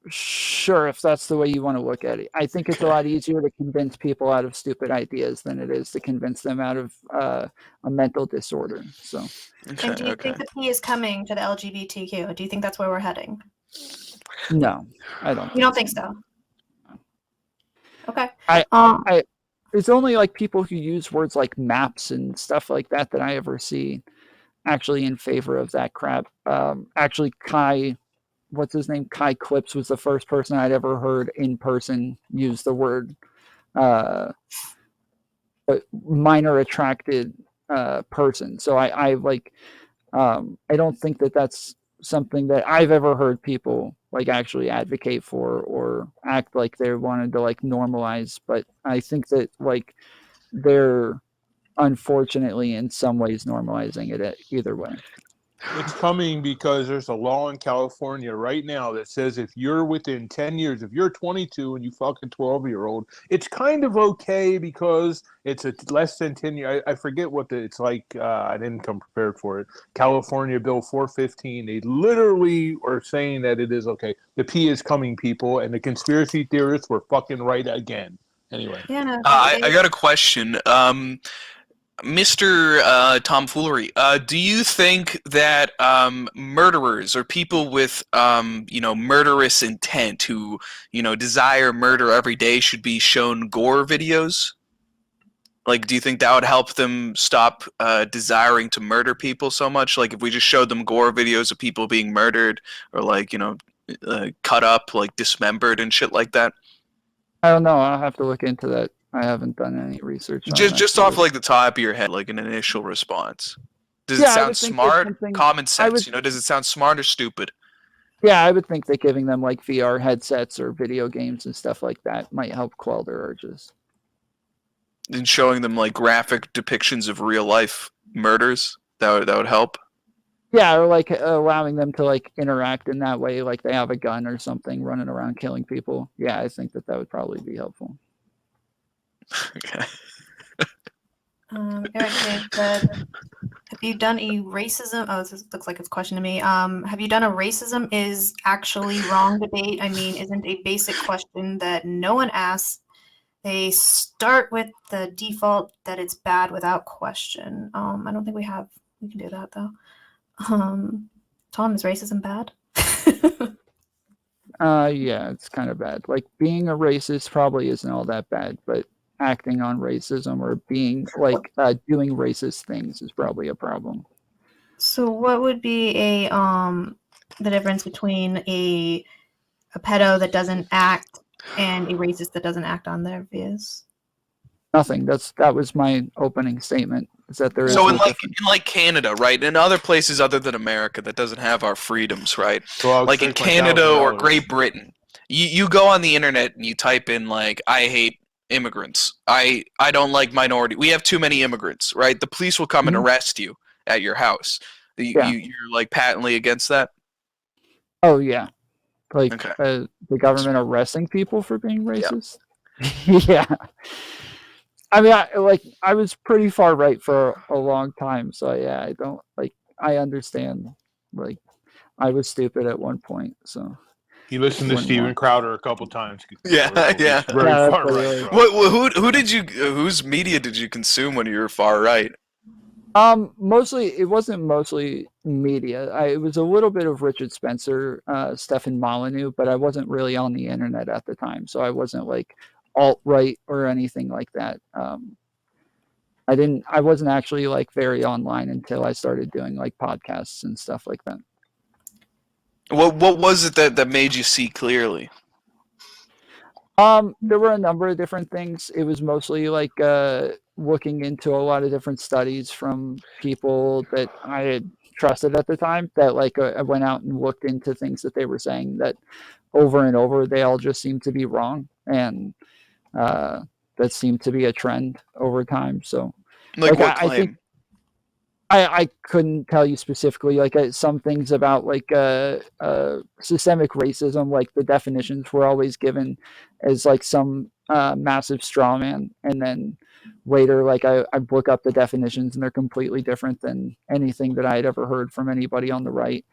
Sure, if that's the way you want to look at it. I think it's a lot easier to convince people out of stupid ideas than it is to convince them out of a mental disorder. So. Okay, And do you think the P is coming to the LGBTQ? Do you think that's where we're heading? No, I don't. You don't think so? Okay. It's only like people who use words like maps and stuff like that that I ever see actually in favor of that crap. Actually, what's his name? Kai Clips was the first person I'd ever heard in person use the word minor attracted person. So I don't think that that's something that I've ever heard people like actually advocate for or act like they wanted to like normalize. But I think that like they're unfortunately in some ways normalizing it either way. It's coming because there's a law in California right now that says if you're within 10 years, if you're 22 and you fuck a 12-year-old, it's kind of okay because it's a less than 10 years. I forget what it's like. I didn't come prepared for it. California Bill 415. They literally are saying that it is okay. The P is coming, people, and the conspiracy theorists were fucking right again. Anyway. Yeah, no, I got a question. Mr. Tom Foolery, do you think that murderers or people with murderous intent who desire murder every day should be shown gore videos? Like, do you think that would help them stop desiring to murder people so much? Like, if we just showed them gore videos of people being murdered or like cut up, like dismembered and shit like that? I don't know. I'll have to look into that. I haven't done any research on Just off like the top of your head, like an initial response. Does it sound smart? Common sense, does it sound smart or stupid? Yeah, I would think that giving them like VR headsets or video games and stuff like that might help quell their urges. And showing them like graphic depictions of real life murders, that would help. Yeah, or like allowing them to like interact in that way, like they have a gun or something running around killing people. Yeah, I think that would probably be helpful. Okay. Eric said, have you done a racism? Oh, this looks like it's a question to me. Have you done a racism is actually wrong debate? I mean, isn't a basic question that no one asks. They start with the default that it's bad without question. I don't think we can do that though. Tom, is racism bad? Yeah, it's kind of bad. Like being a racist probably isn't all that bad, but acting on racism or being like doing racist things is probably a problem. So what would be the difference between a pedo that doesn't act and a racist that doesn't act on their views? Nothing. That was my opening statement. Is that there is so in Canada, right? In other places other than America that doesn't have our freedoms, right? So like in Canada or Great Britain, you go on the internet and you type in like I hate immigrants. I don't like minority. We have too many immigrants, right? The police will come and arrest you at your house. You're like patently against that? Oh yeah. Like the government arresting people for being racist? Yeah. I mean, I was pretty far right for a long time, so yeah, I understand. Like, I was stupid at one point, so. You listened to Steven Crowder a couple times. Yeah. Very far right. Whose media did you consume when you were far right? It wasn't mostly media. It was a little bit of Richard Spencer, Stefan Molyneux, but I wasn't really on the internet at the time, so I wasn't like alt-right or anything like that. I wasn't actually like very online until I started doing like podcasts and stuff like that. What was it that made you see clearly? There were a number of different things. It was mostly like looking into a lot of different studies from people that I had trusted at the time. That like I went out and looked into things that they were saying that over and over they all just seemed to be wrong, and that seemed to be a trend over time. So, Like what I think claim? I couldn't tell you specifically, like some things about like systemic racism, like the definitions were always given as like some massive straw man, and then later like I look up the definitions and they're completely different than anything that I had ever heard from anybody on the right.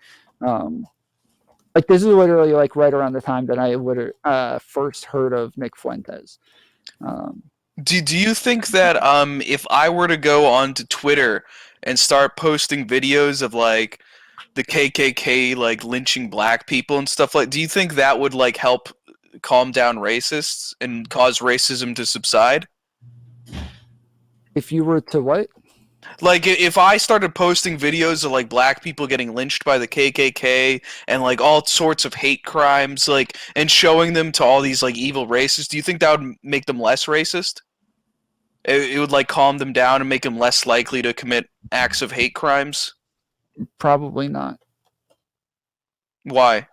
Like this is literally like right around the time that I first heard of Nick Fuentes. Do you think that if I were to go onto Twitter and start posting videos of like the KKK like lynching black people and stuff like, do you think that would like help calm down racists and cause racism to subside? If you were to what? Like if I started posting videos of like black people getting lynched by the KKK and like all sorts of hate crimes, like, and showing them to all these like evil racists, do you think that would make them less racist? It would like calm them down and make them less likely to commit acts of hate crimes? Probably not. Why?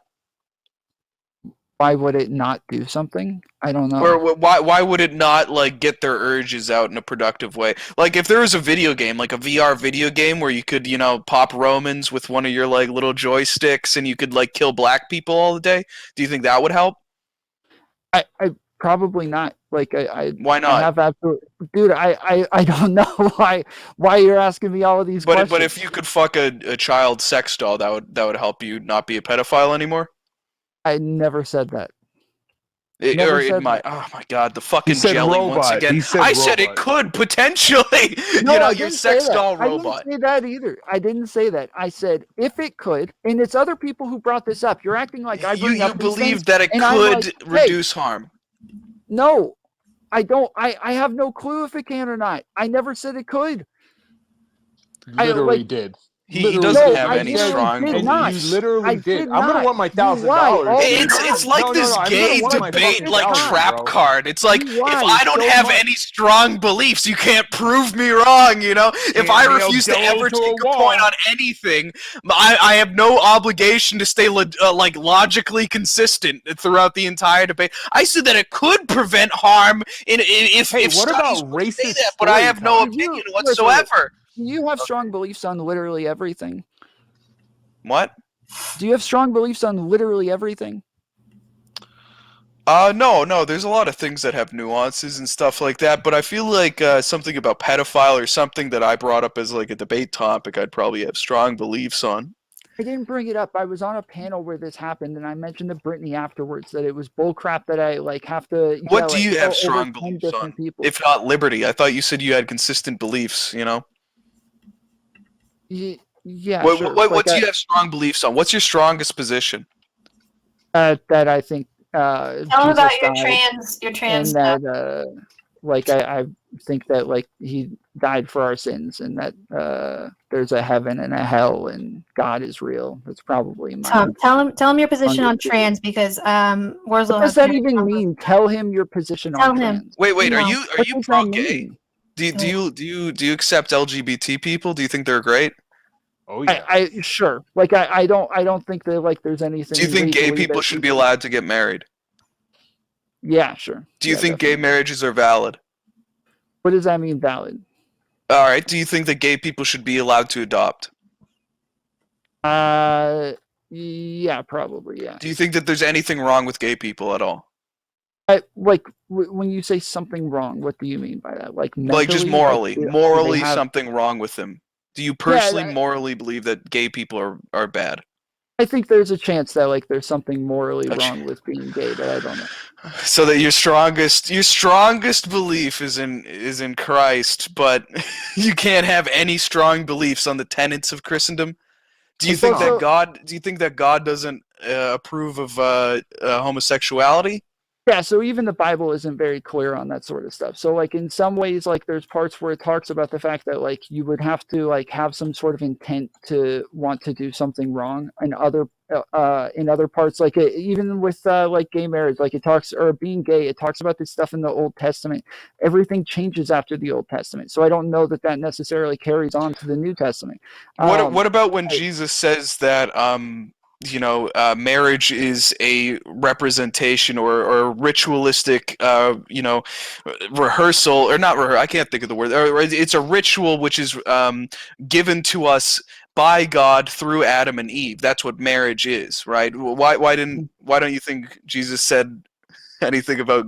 Why would it not do something? I don't know. Or why would it not like get their urges out in a productive way? Like if there was a video game, like a VR video game where you could, you know, pop Romans with one of your like little joysticks and you could like kill black people all the day, do you think that would help? I probably not. Like Why not? I have absolute, dude. I don't know why you're asking me all of these questions. But if you could fuck a child sex doll, that would help you not be a pedophile anymore. I never said that. Oh my god, the fucking said jelly once robot. again. He said I said it robot. could potentially, No, you know, I your didn't say sex that. doll robot. I didn't say that either. I didn't say that. I said if it could, and it's other people who brought this up. You're acting like I bring You up these believe things, that it and I'm could like, hey, reduce harm. No, I don't. I have no clue if it can or not. I never said it could. Literally did. He doesn't have I any literally strong did And not. beliefs. you literally I did. did I'm gonna not. want my You $1,000. lie all the It's like No, this I'm gay gonna want my debate, fucking like $1,000, trap bro. card. It's like, You if lie I don't so have much. any strong beliefs, you can't prove me wrong, you know? If I Nail refuse to Jello ever to take a a point wall. on anything, I have no obligation to stay like logically consistent throughout the entire debate. I said that it could prevent harm if Hey, if what studies about would say racist that, but I have no storytelling? opinion Wait. whatsoever. Do you have strong beliefs on literally everything? What? Do you have strong beliefs on literally everything? No, there's a lot of things that have nuances and stuff like that, but I feel like something about pedophile or something that I brought up as like a debate topic, I'd probably have strong beliefs on. I didn't bring it up. I was on a panel where this happened, and I mentioned to Brittany afterwards that it was bullcrap that I like have to. What do you have over strong 10 beliefs different on? people. If not liberty, I thought you said you had consistent beliefs. You know. Yeah, What sure. what do you have strong beliefs on? What's your strongest position? That I think. Tell him Jesus about died, your trans and stuff. that like I think that like he died for our sins, and that there's a heaven and a hell, and God is real. That's probably my. Tom, tell him your position on Understood. trans because Wurzel What does has that very even strong mean? Tell him your position Tell on him. trans. Wait, are No. you What does pro that gay? mean? Do you accept LGBT people? Do you think they're great? Oh yeah. I sure. Like I don't think that like there's anything. Do you think gay legally people that should be allowed to get married? Yeah, sure. Do you Yeah, think gay definitely. marriages are valid? What does that mean, valid? All right. Do you think that gay people should be allowed to adopt? Yeah, probably. Yeah. Do you think that there's anything wrong with gay people at all? Like when you say something wrong, what do you mean by that? Like mentally, Like just morally, do they morally have- something wrong with them. Do you personally that- morally believe that gay people are bad? I think there's a chance that like there's something morally A ch- wrong with being gay, but I don't know. So that your strongest belief is in Christ, but you can't have any strong beliefs on the tenets of Christendom. Do you think that God doesn't approve of homosexuality? Yeah, so even the Bible isn't very clear on that sort of stuff. So like in some ways, like there's parts where it talks about the fact that like you would have to like have some sort of intent to want to do something wrong, and in other parts, like even with like gay marriage, like it talks, or being gay, it talks about this stuff in the Old Testament. Everything changes after the Old Testament, so I don't know that that necessarily carries on to the New Testament. What about when Jesus says that marriage is a representation or ritualistic rehearsal, or not rehearsal, I can't think of the word, or it's a ritual which is given to us by God through Adam and Eve. That's what marriage is, right? Why don't you think Jesus said anything about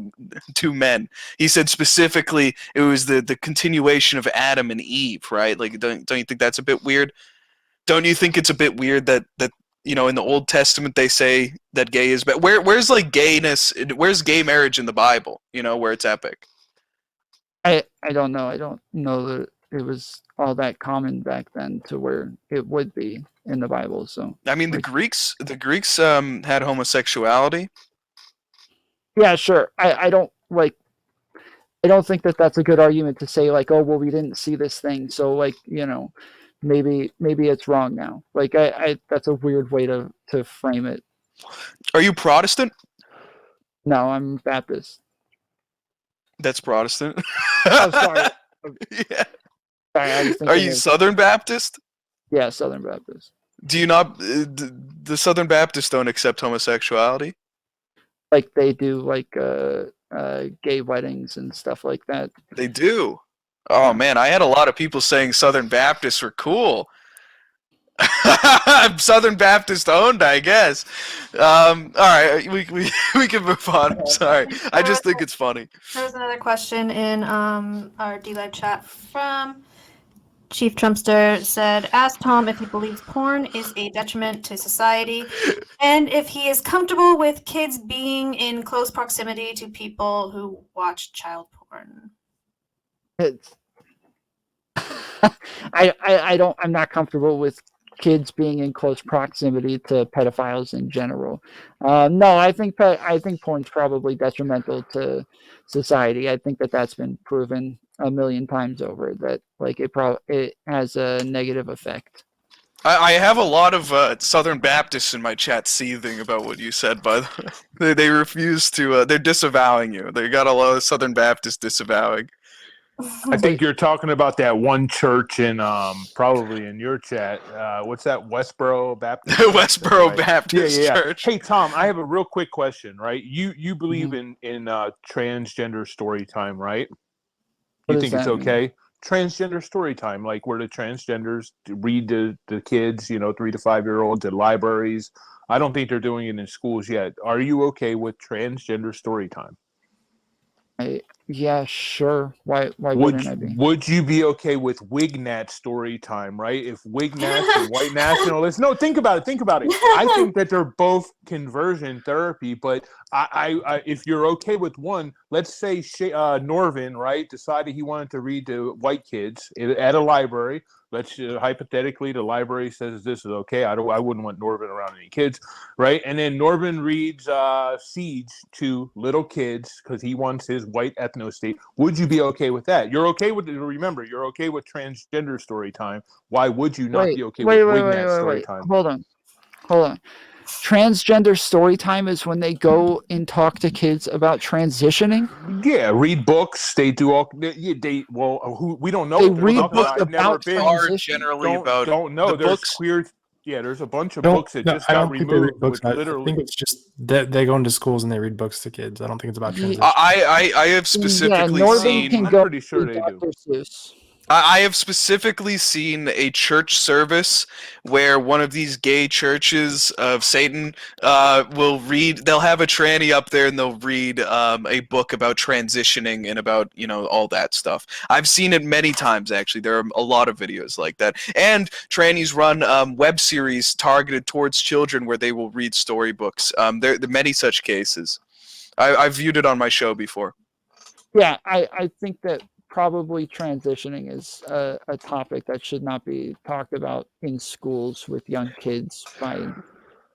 two men? He said specifically it was the continuation of Adam and Eve, right? Like don't you think that's a bit weird? Don't you think it's a bit weird that in the Old Testament they say that gay is bad? Where's like gayness? Where's gay marriage in the Bible? Where it's epic. I don't know. I don't know that it was all that common back then to where it would be in the Bible. So I mean, like, the Greeks had homosexuality. Yeah, sure. I don't like. I don't think that that's a good argument to say like, oh well, we didn't see this thing, so like maybe it's wrong now. Like I that's a weird way to frame it. Are you Protestant? No, I'm Baptist. That's Protestant. Oh, sorry. Yeah. Sorry, I was thinking Are you Southern Baptist? Yeah, Southern Baptist. Do you not? The Southern Baptists don't accept homosexuality. Like they do like gay weddings and stuff like that. They do. Oh Yeah. man, I had a lot of people saying Southern Baptists were cool. I'm Southern Baptist owned, I guess. All right, we can move on. I'm sorry. I just think it's funny. There was another question in our D-Live chat from Chief Trumpster. Said, ask Tom if he believes porn is a detriment to society, and if he is comfortable with kids being in close proximity to people who watch child porn. It's I'm not comfortable with kids being in close proximity to pedophiles in general. No, I think porn's probably detrimental to society. I think that's been proven a million times over, that like it has a negative effect. I have a lot of Southern Baptists in my chat seething about what you said, but they refuse to. They're disavowing you. They got a lot of Southern Baptists disavowing. I think you're talking about that one church in probably in your chat. What's that? Westboro Baptist. Westboro right? Baptist Church. Hey Tom, I have a real quick question. Right? You believe in transgender story time, right? You think it's okay? Transgender story time, like where the transgenders read to the kids, 3 to 5 year olds at libraries. I don't think they're doing it in schools yet. Are you okay with transgender story time? Yeah, sure. Why wouldn't I be? Would you be okay with Wignat story time, right? If Wignats and white nationalists, no, think about it. I think that they're both conversion therapy, but I if you're okay with one, let's say Norvin, right, decided he wanted to read to white kids at a library. Let's hypothetically, the library says this is okay. I wouldn't want Norvin around any kids, right? And then Norvin reads Siege to little kids because he wants his white ethno state. Would you be okay with that? You're okay with remember, you're okay with transgender story time. Why would you not be okay with Wignat story time? Hold on. Transgender story time is when they go and talk to kids about transitioning. Yeah, read books. They do all. We don't know. They read books I've never about been. transition. Don't know. The There's books. queer. Yeah, there's a bunch of books that just got removed. I think it's just that they go into schools and they read books to kids. I don't think it's about transition. I have specifically seen. I'm pretty sure they do. I have specifically seen a church service where one of these gay churches of Satan will read. They'll have a tranny up there and they'll read a book about transitioning and about all that stuff. I've seen it many times actually. There are a lot of videos like that, and trannies run web series targeted towards children where they will read storybooks. There are many such cases. I've viewed it on my show before. Yeah, I think that probably transitioning is a topic that should not be talked about in schools with young kids by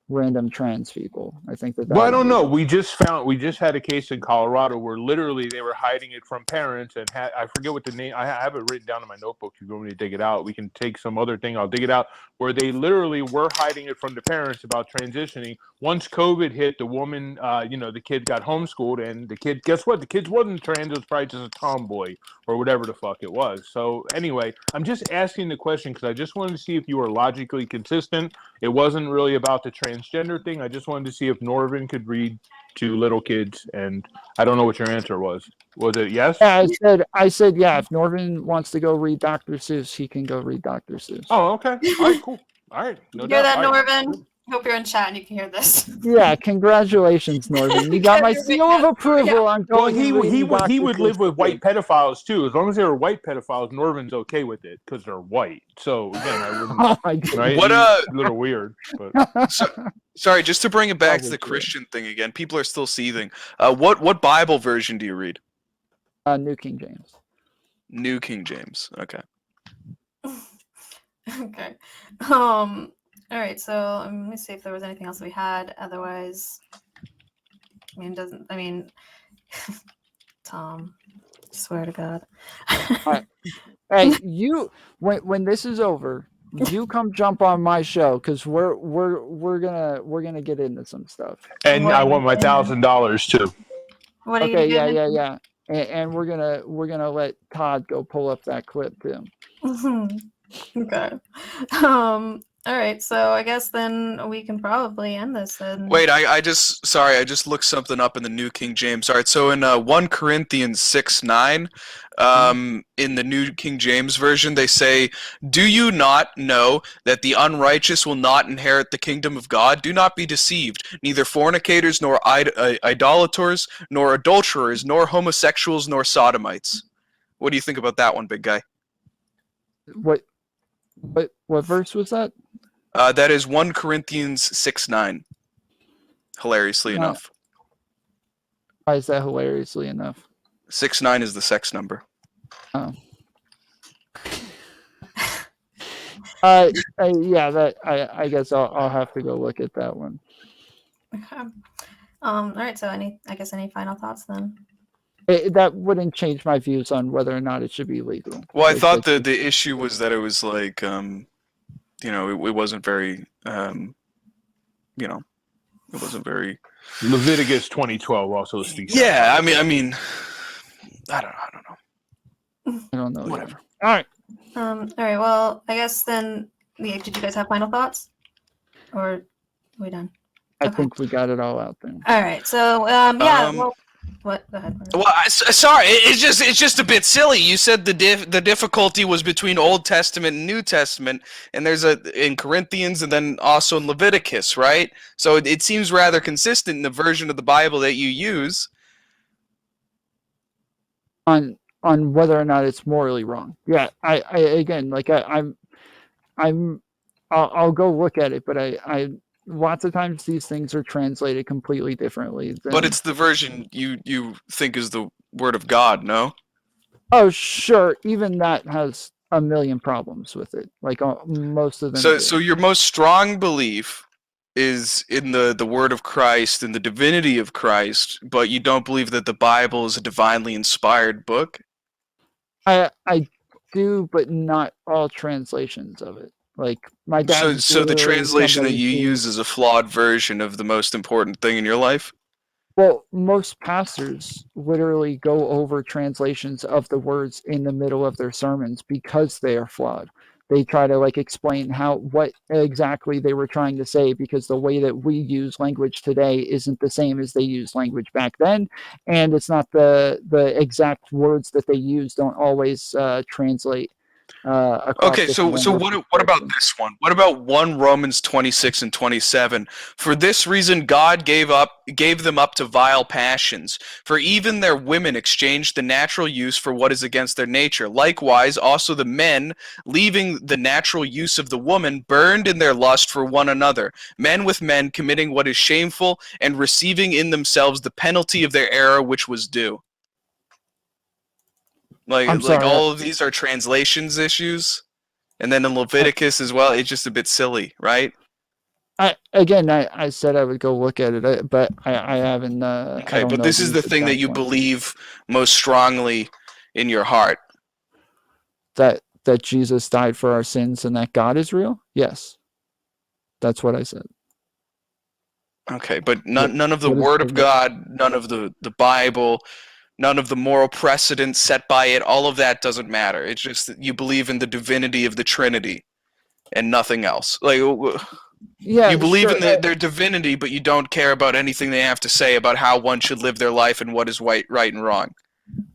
random trans people. I think that. Well, I would don't be- know. We just had a case in Colorado where literally they were hiding it from parents, and I forget what the name. I have it written down in my notebook. If you want me to dig it out, we can take some other thing. I'll dig it out. Where they literally were hiding it from the parents about transitioning. Once COVID hit, the woman, the kid got homeschooled, and the kid, guess what? The kid wasn't trans. It was probably just a tomboy or whatever the fuck it was. So anyway, I'm just asking the question because I just wanted to see if you were logically consistent. It wasn't really about the transgender thing. I just wanted to see if Norvin could read to little kids, and I don't know what your answer was. Was it yes? Yeah, I said, yeah. If Norvin wants to go read Dr. Seuss, he can go read Dr. Seuss. Oh, okay. All right, cool. All right, no You hear doubt. that, All right. Norvin? Hope you're in chat and you can hear this. Yeah, congratulations, Norvin. You got my seal of approval on Well, going. and he reading would Dr. live Seuss with white again. pedophiles too. As long as they were white pedophiles, Norvin's okay with it because they're white. So again, I wouldn't. Oh my God. Right? What, It's a little weird, but Sorry, just to bring it back to Probably the true. Christian thing again. People are still seething. What Bible version do you read? New King James. New King James. Okay. Okay. All right. So let me see if there was anything else we had. Otherwise, Tom, swear to God. Hey, you when this is over, you come jump on my show because we're gonna get into some stuff. and What I are want you my getting? $1,000 too. What are you Okay, getting? yeah. And we're gonna let Todd go pull up that clip too. Okay. All right. So I guess then we can probably end this then. Wait, I just looked something up in the New King James. All right, so in 1 Corinthians 6:9, in the New King James version, they say, "Do you not know that the unrighteous will not inherit the kingdom of God? Do not be deceived. Neither fornicators, nor idolaters, nor adulterers, nor homosexuals, nor sodomites." What do you think about that one, big guy? What verse was that? That is 1 Corinthians 6:9. Hilariously No. enough. Why is that hilariously enough? 6'9" is the sex number. Oh. Yeah, that I guess I'll have to go look at that one. Okay. All right. So any final thoughts then? That wouldn't change my views on whether or not it should be legal. Well, I Like, thought that's the issue was that it was like, it wasn't very, it wasn't very. Leviticus 20:12 also speaks. Yeah, I mean, I don't know. I don't know. Whatever. All right. All right. Well, I guess then. Did you guys have final thoughts? Or are we done? I Okay. think we got it all out there. All right. So yeah. Well, what? Go ahead. Well, sorry, it's just a bit silly. You said the difficulty was between Old Testament and New Testament, and there's in Corinthians and then also in Leviticus, right? So it seems rather consistent in the version of the Bible that you use. On whether or not it's morally wrong. Yeah. I again, like I'll go look at it, but I lots of times these things are translated completely differently. But it's the version you think is the Word of God, no? Oh, sure. Even that has a million problems with it. Like most of them. So your most strong belief is in the Word of Christ and the divinity of Christ, but you don't believe that the Bible is a divinely inspired book? I do, but not all translations of it. Like my dad. So the translation that somebody you who- use is a flawed version of the most important thing in your life? Well, most pastors literally go over translations of the words in the middle of their sermons because they are flawed. They try to explain what exactly they were trying to say, because the way that we use language today isn't the same as they used language back then, and it's not the exact words that they use don't always translate. Okay, so what about this one? What about 1 Romans 26 and 27? For this reason God gave them up to vile passions. For even their women exchanged the natural use for what is against their nature. Likewise, also the men, leaving the natural use of the woman, burned in their lust for one another. Men with men committing what is shameful, and receiving in themselves the penalty of their error which was due. Like all of these are translations issues, and then in Leviticus as well. It's just a bit silly, right? I said I would go look at it, but I haven't. Okay, but this is the thing that you believe most strongly in your heart. That Jesus died for our sins and that God is real. Yes, that's what I said. Okay, but none of the Word of God, none of the Bible, none of the moral precedents set by it, all of that doesn't matter. It's just that you believe in the divinity of the Trinity and nothing else. Like, yeah, you believe sure. in their divinity, but you don't care about anything they have to say about how one should live their life and what is right and wrong.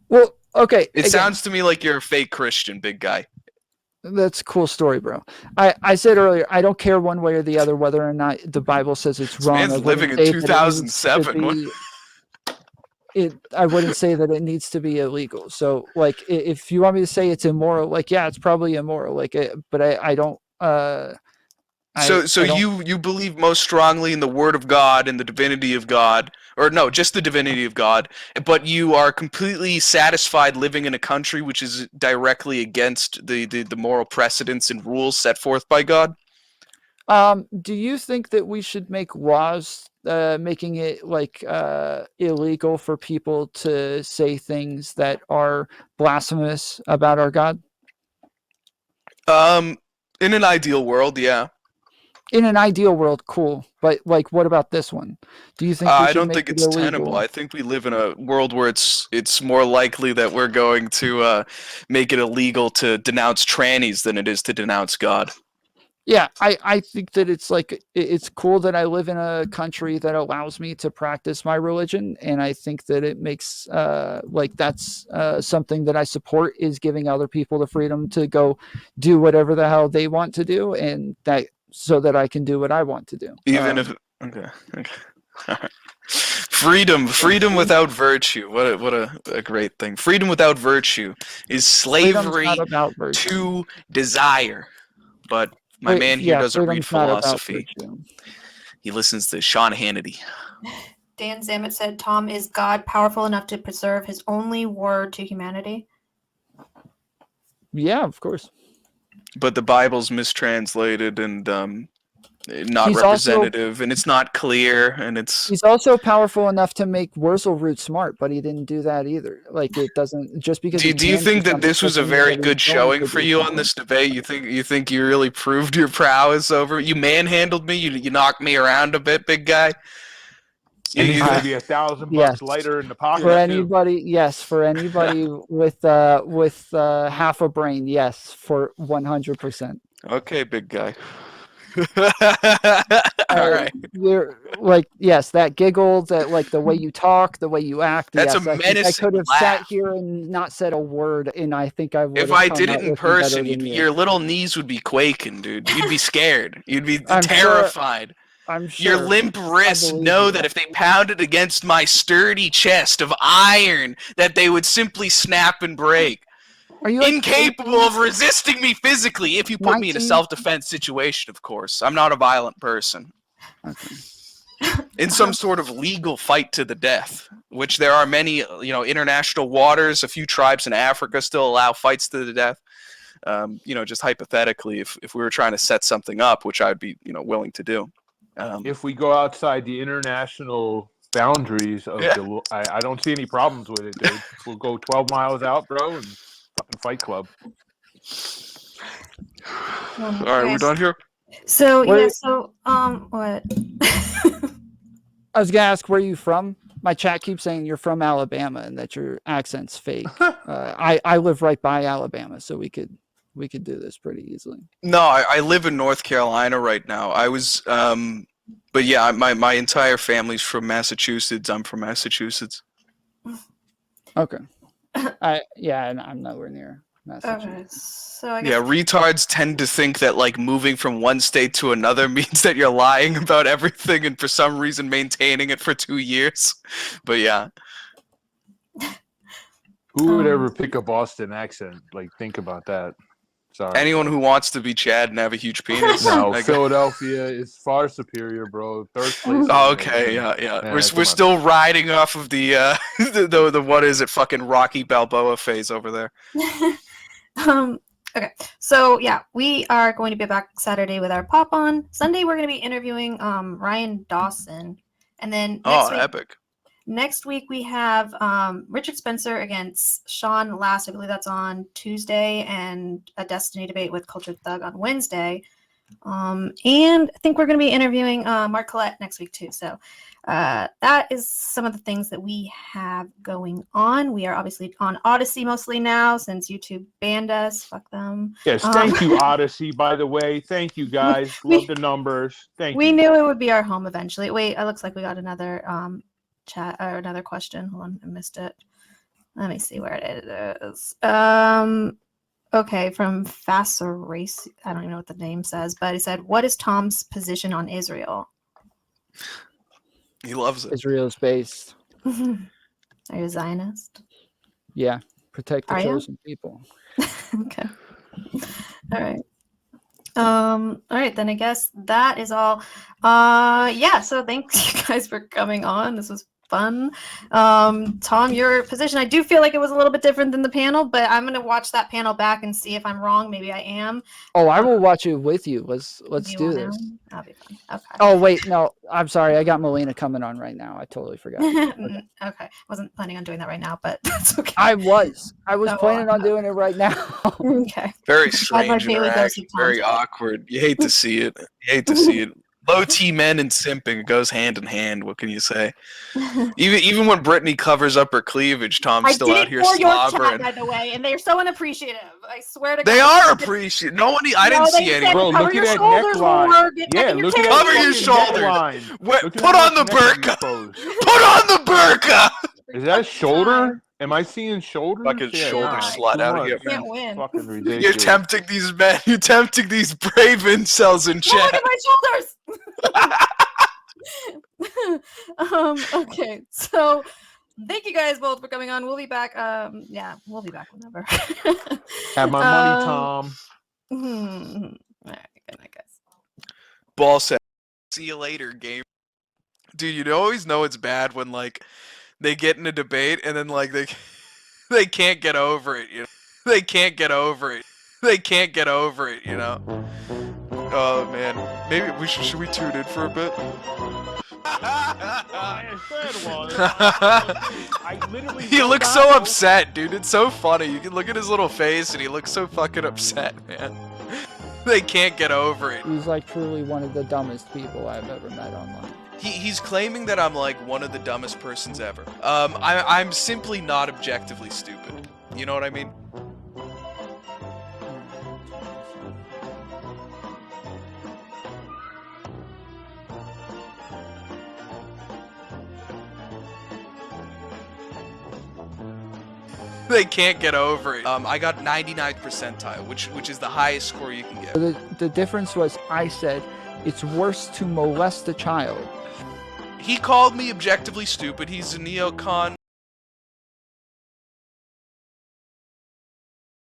Well, okay. It sounds to me like you're a fake Christian, big guy. That's a cool story, bro. I said earlier, I don't care one way or the other whether or not the Bible says it's wrong. Man's living in 2007. I wouldn't say that it needs to be illegal. So, like, if you want me to say it's immoral, like, yeah, it's probably immoral. Like, but I don't. So you believe most strongly in the Word of God and the divinity of God, or no, just the divinity of God, but you are completely satisfied living in a country which is directly against the moral precedents and rules set forth by God? Do you think that we should make laws making it like illegal for people to say things that are blasphemous about our God? In an ideal world, yeah. In an ideal world, cool. But like, what about this one? Do you think I don't think it's tenable. I think we live in a world where it's more likely that we're going to make it illegal to denounce trannies than it is to denounce God. Yeah, I think that it's cool that I live in a country that allows me to practice my religion, and I think that it makes that's something that I support, is giving other people the freedom to go do whatever the hell they want to do, and that so that I can do what I want to do. Even if okay. Freedom without virtue. What a great thing. Freedom without virtue is slavery to desire. But my man here doesn't read philosophy. He listens to Sean Hannity. Dan Zammit said, Tom, is God powerful enough to preserve his only word to humanity? Yeah, of course. But the Bible's mistranslated and not representative, and it's not clear, and he's also powerful enough to make Wurzelroot smart, but he didn't do that either. Like, it doesn't just because. Do you think that this was a very good showing for you on this debate? You think you really proved your prowess over? You manhandled me. You knocked me around a bit, big guy. And he's going to be $1,000 lighter in the pocket. For anybody, yes. For anybody with half a brain, yes. For 100%. Okay, big guy. All right. You're like, yes, that giggle, that like the way you talk, the way you act. That's yes, a menacing I could have laugh. sat here and not said a word, and I think I would. If I did it in person, your little knees would be quaking, dude. You'd be scared. You'd be terrified. I'm sure. Your limp wrists know that if they pounded against my sturdy chest of iron, that they would simply snap and break. Are you incapable of resisting me physically if you put me in a self-defense situation, of course. I'm not a violent person. Okay. In some sort of legal fight to the death, which there are many, international waters, a few tribes in Africa still allow fights to the death. Just hypothetically, if we were trying to set something up, which I'd be, willing to do. If we go outside the international boundaries of I don't see any problems with it, dude. We'll go 12 miles out, bro, and fucking Fight Club. All right, we're done here. So what? I was gonna ask, where are you from? My chat keeps saying you're from Alabama and that your accent's fake. I live right by Alabama, so we could do this pretty easily. No, I live in North Carolina right now. I was, but yeah, my entire family's from Massachusetts. I'm from Massachusetts. Okay. And I'm nowhere near Massachusetts. Okay, so I guess retards tend to think that like moving from one state to another means that you're lying about everything and for some reason maintaining it for 2 years. But yeah. Who would ever pick a Boston accent? Like, think about that. Sorry. Anyone who wants to be Chad and have a huge penis. No, Philadelphia is far superior, bro. Third place. Oh, okay, yeah. We're still riding off of the the what is it, fucking Rocky Balboa phase over there. So yeah, we are going to be back Saturday with our pop on. Sunday we're going to be interviewing Ryan Dawson, and then Epic. next week we have Richard Spencer against Sean Last. I believe that's on Tuesday, and a Destiny debate with Culture Thug on Wednesday. And I think we're going to be interviewing Mark Collette next week too. So that is some of the things that we have going on. We are obviously on Odyssey mostly now since YouTube banned us. Fuck them. Yes, thank you, Odyssey, by the way. Thank you, guys. Love the numbers. Thank you. We knew it would be our home eventually. Wait, it looks like we got another chat or another question. Hold on, I missed it. Let me see where it is. Okay, from Faster Race. I don't even know what the name says, but he said, "What is Tom's position on Israel?" He loves it. Israel's based. Are you a Zionist? Yeah, protect the Are you? chosen people. Okay. All right. All right, then I guess that is all. Yeah, so thanks you guys for coming on. This was fun. Tom, your position, I do feel like it was a little bit different than the panel, but I'm gonna watch that panel back and see if I'm wrong. Maybe I am. Oh, I will watch it with you. Let's you do wanna? this. That'll be fun. Okay. Oh wait, no, I'm sorry. I got Melina coming on right now. I totally forgot. Okay. Wasn't planning on doing that right now, but that's okay. I was Oh, planning on doing it right now. Okay. Very Have strange my daily dose interaction. of Very content. awkward. You hate to see it. You hate to see it. Low T men and simping goes hand in hand. What can you say? Even when Brittany covers up her cleavage, Tom's I still did out it here for your chat, slobbering. by the way, and they're so unappreciative. I swear to God. They are appreciated. No one. I didn't see they any. said Bro, cover look your at that shoulders, neckline. Lord. Get Yeah, back in your look at that Cover your fucking shoulders. neckline. Wait, Look at put how on the much neck you burqa. exposed. Put on the burqa. Is that shoulder? Am I seeing shoulders? Fucking Yeah, shoulder nah, slut too out much. here, Can't man. win. Fucking ridiculous. You're tempting these men. You're tempting these brave incels in Look chat. at my shoulders. Okay, so thank you guys both for coming on. We'll be back. Yeah, we'll be back whenever. Have my money, Tom. All right, good night, guys. Ball set. See you later, game. Dude, you always know it's bad when like they get in a debate and then like they can't get over it. You know, they can't get over it. They can't get over it. You know. Oh man, maybe we should we tune in for a bit? He looks so upset, dude. It's so funny. You can look at his little face and he looks so fucking upset, man. They can't get over it. He's like truly one of the dumbest people I've ever met online. He's claiming that I'm like one of the dumbest persons ever. I'm simply not objectively stupid. You know what I mean? They can't get over it. I got 99th percentile, which is the highest score you can get. The difference was I said it's worse to molest a child. He called me objectively stupid. He's a neocon.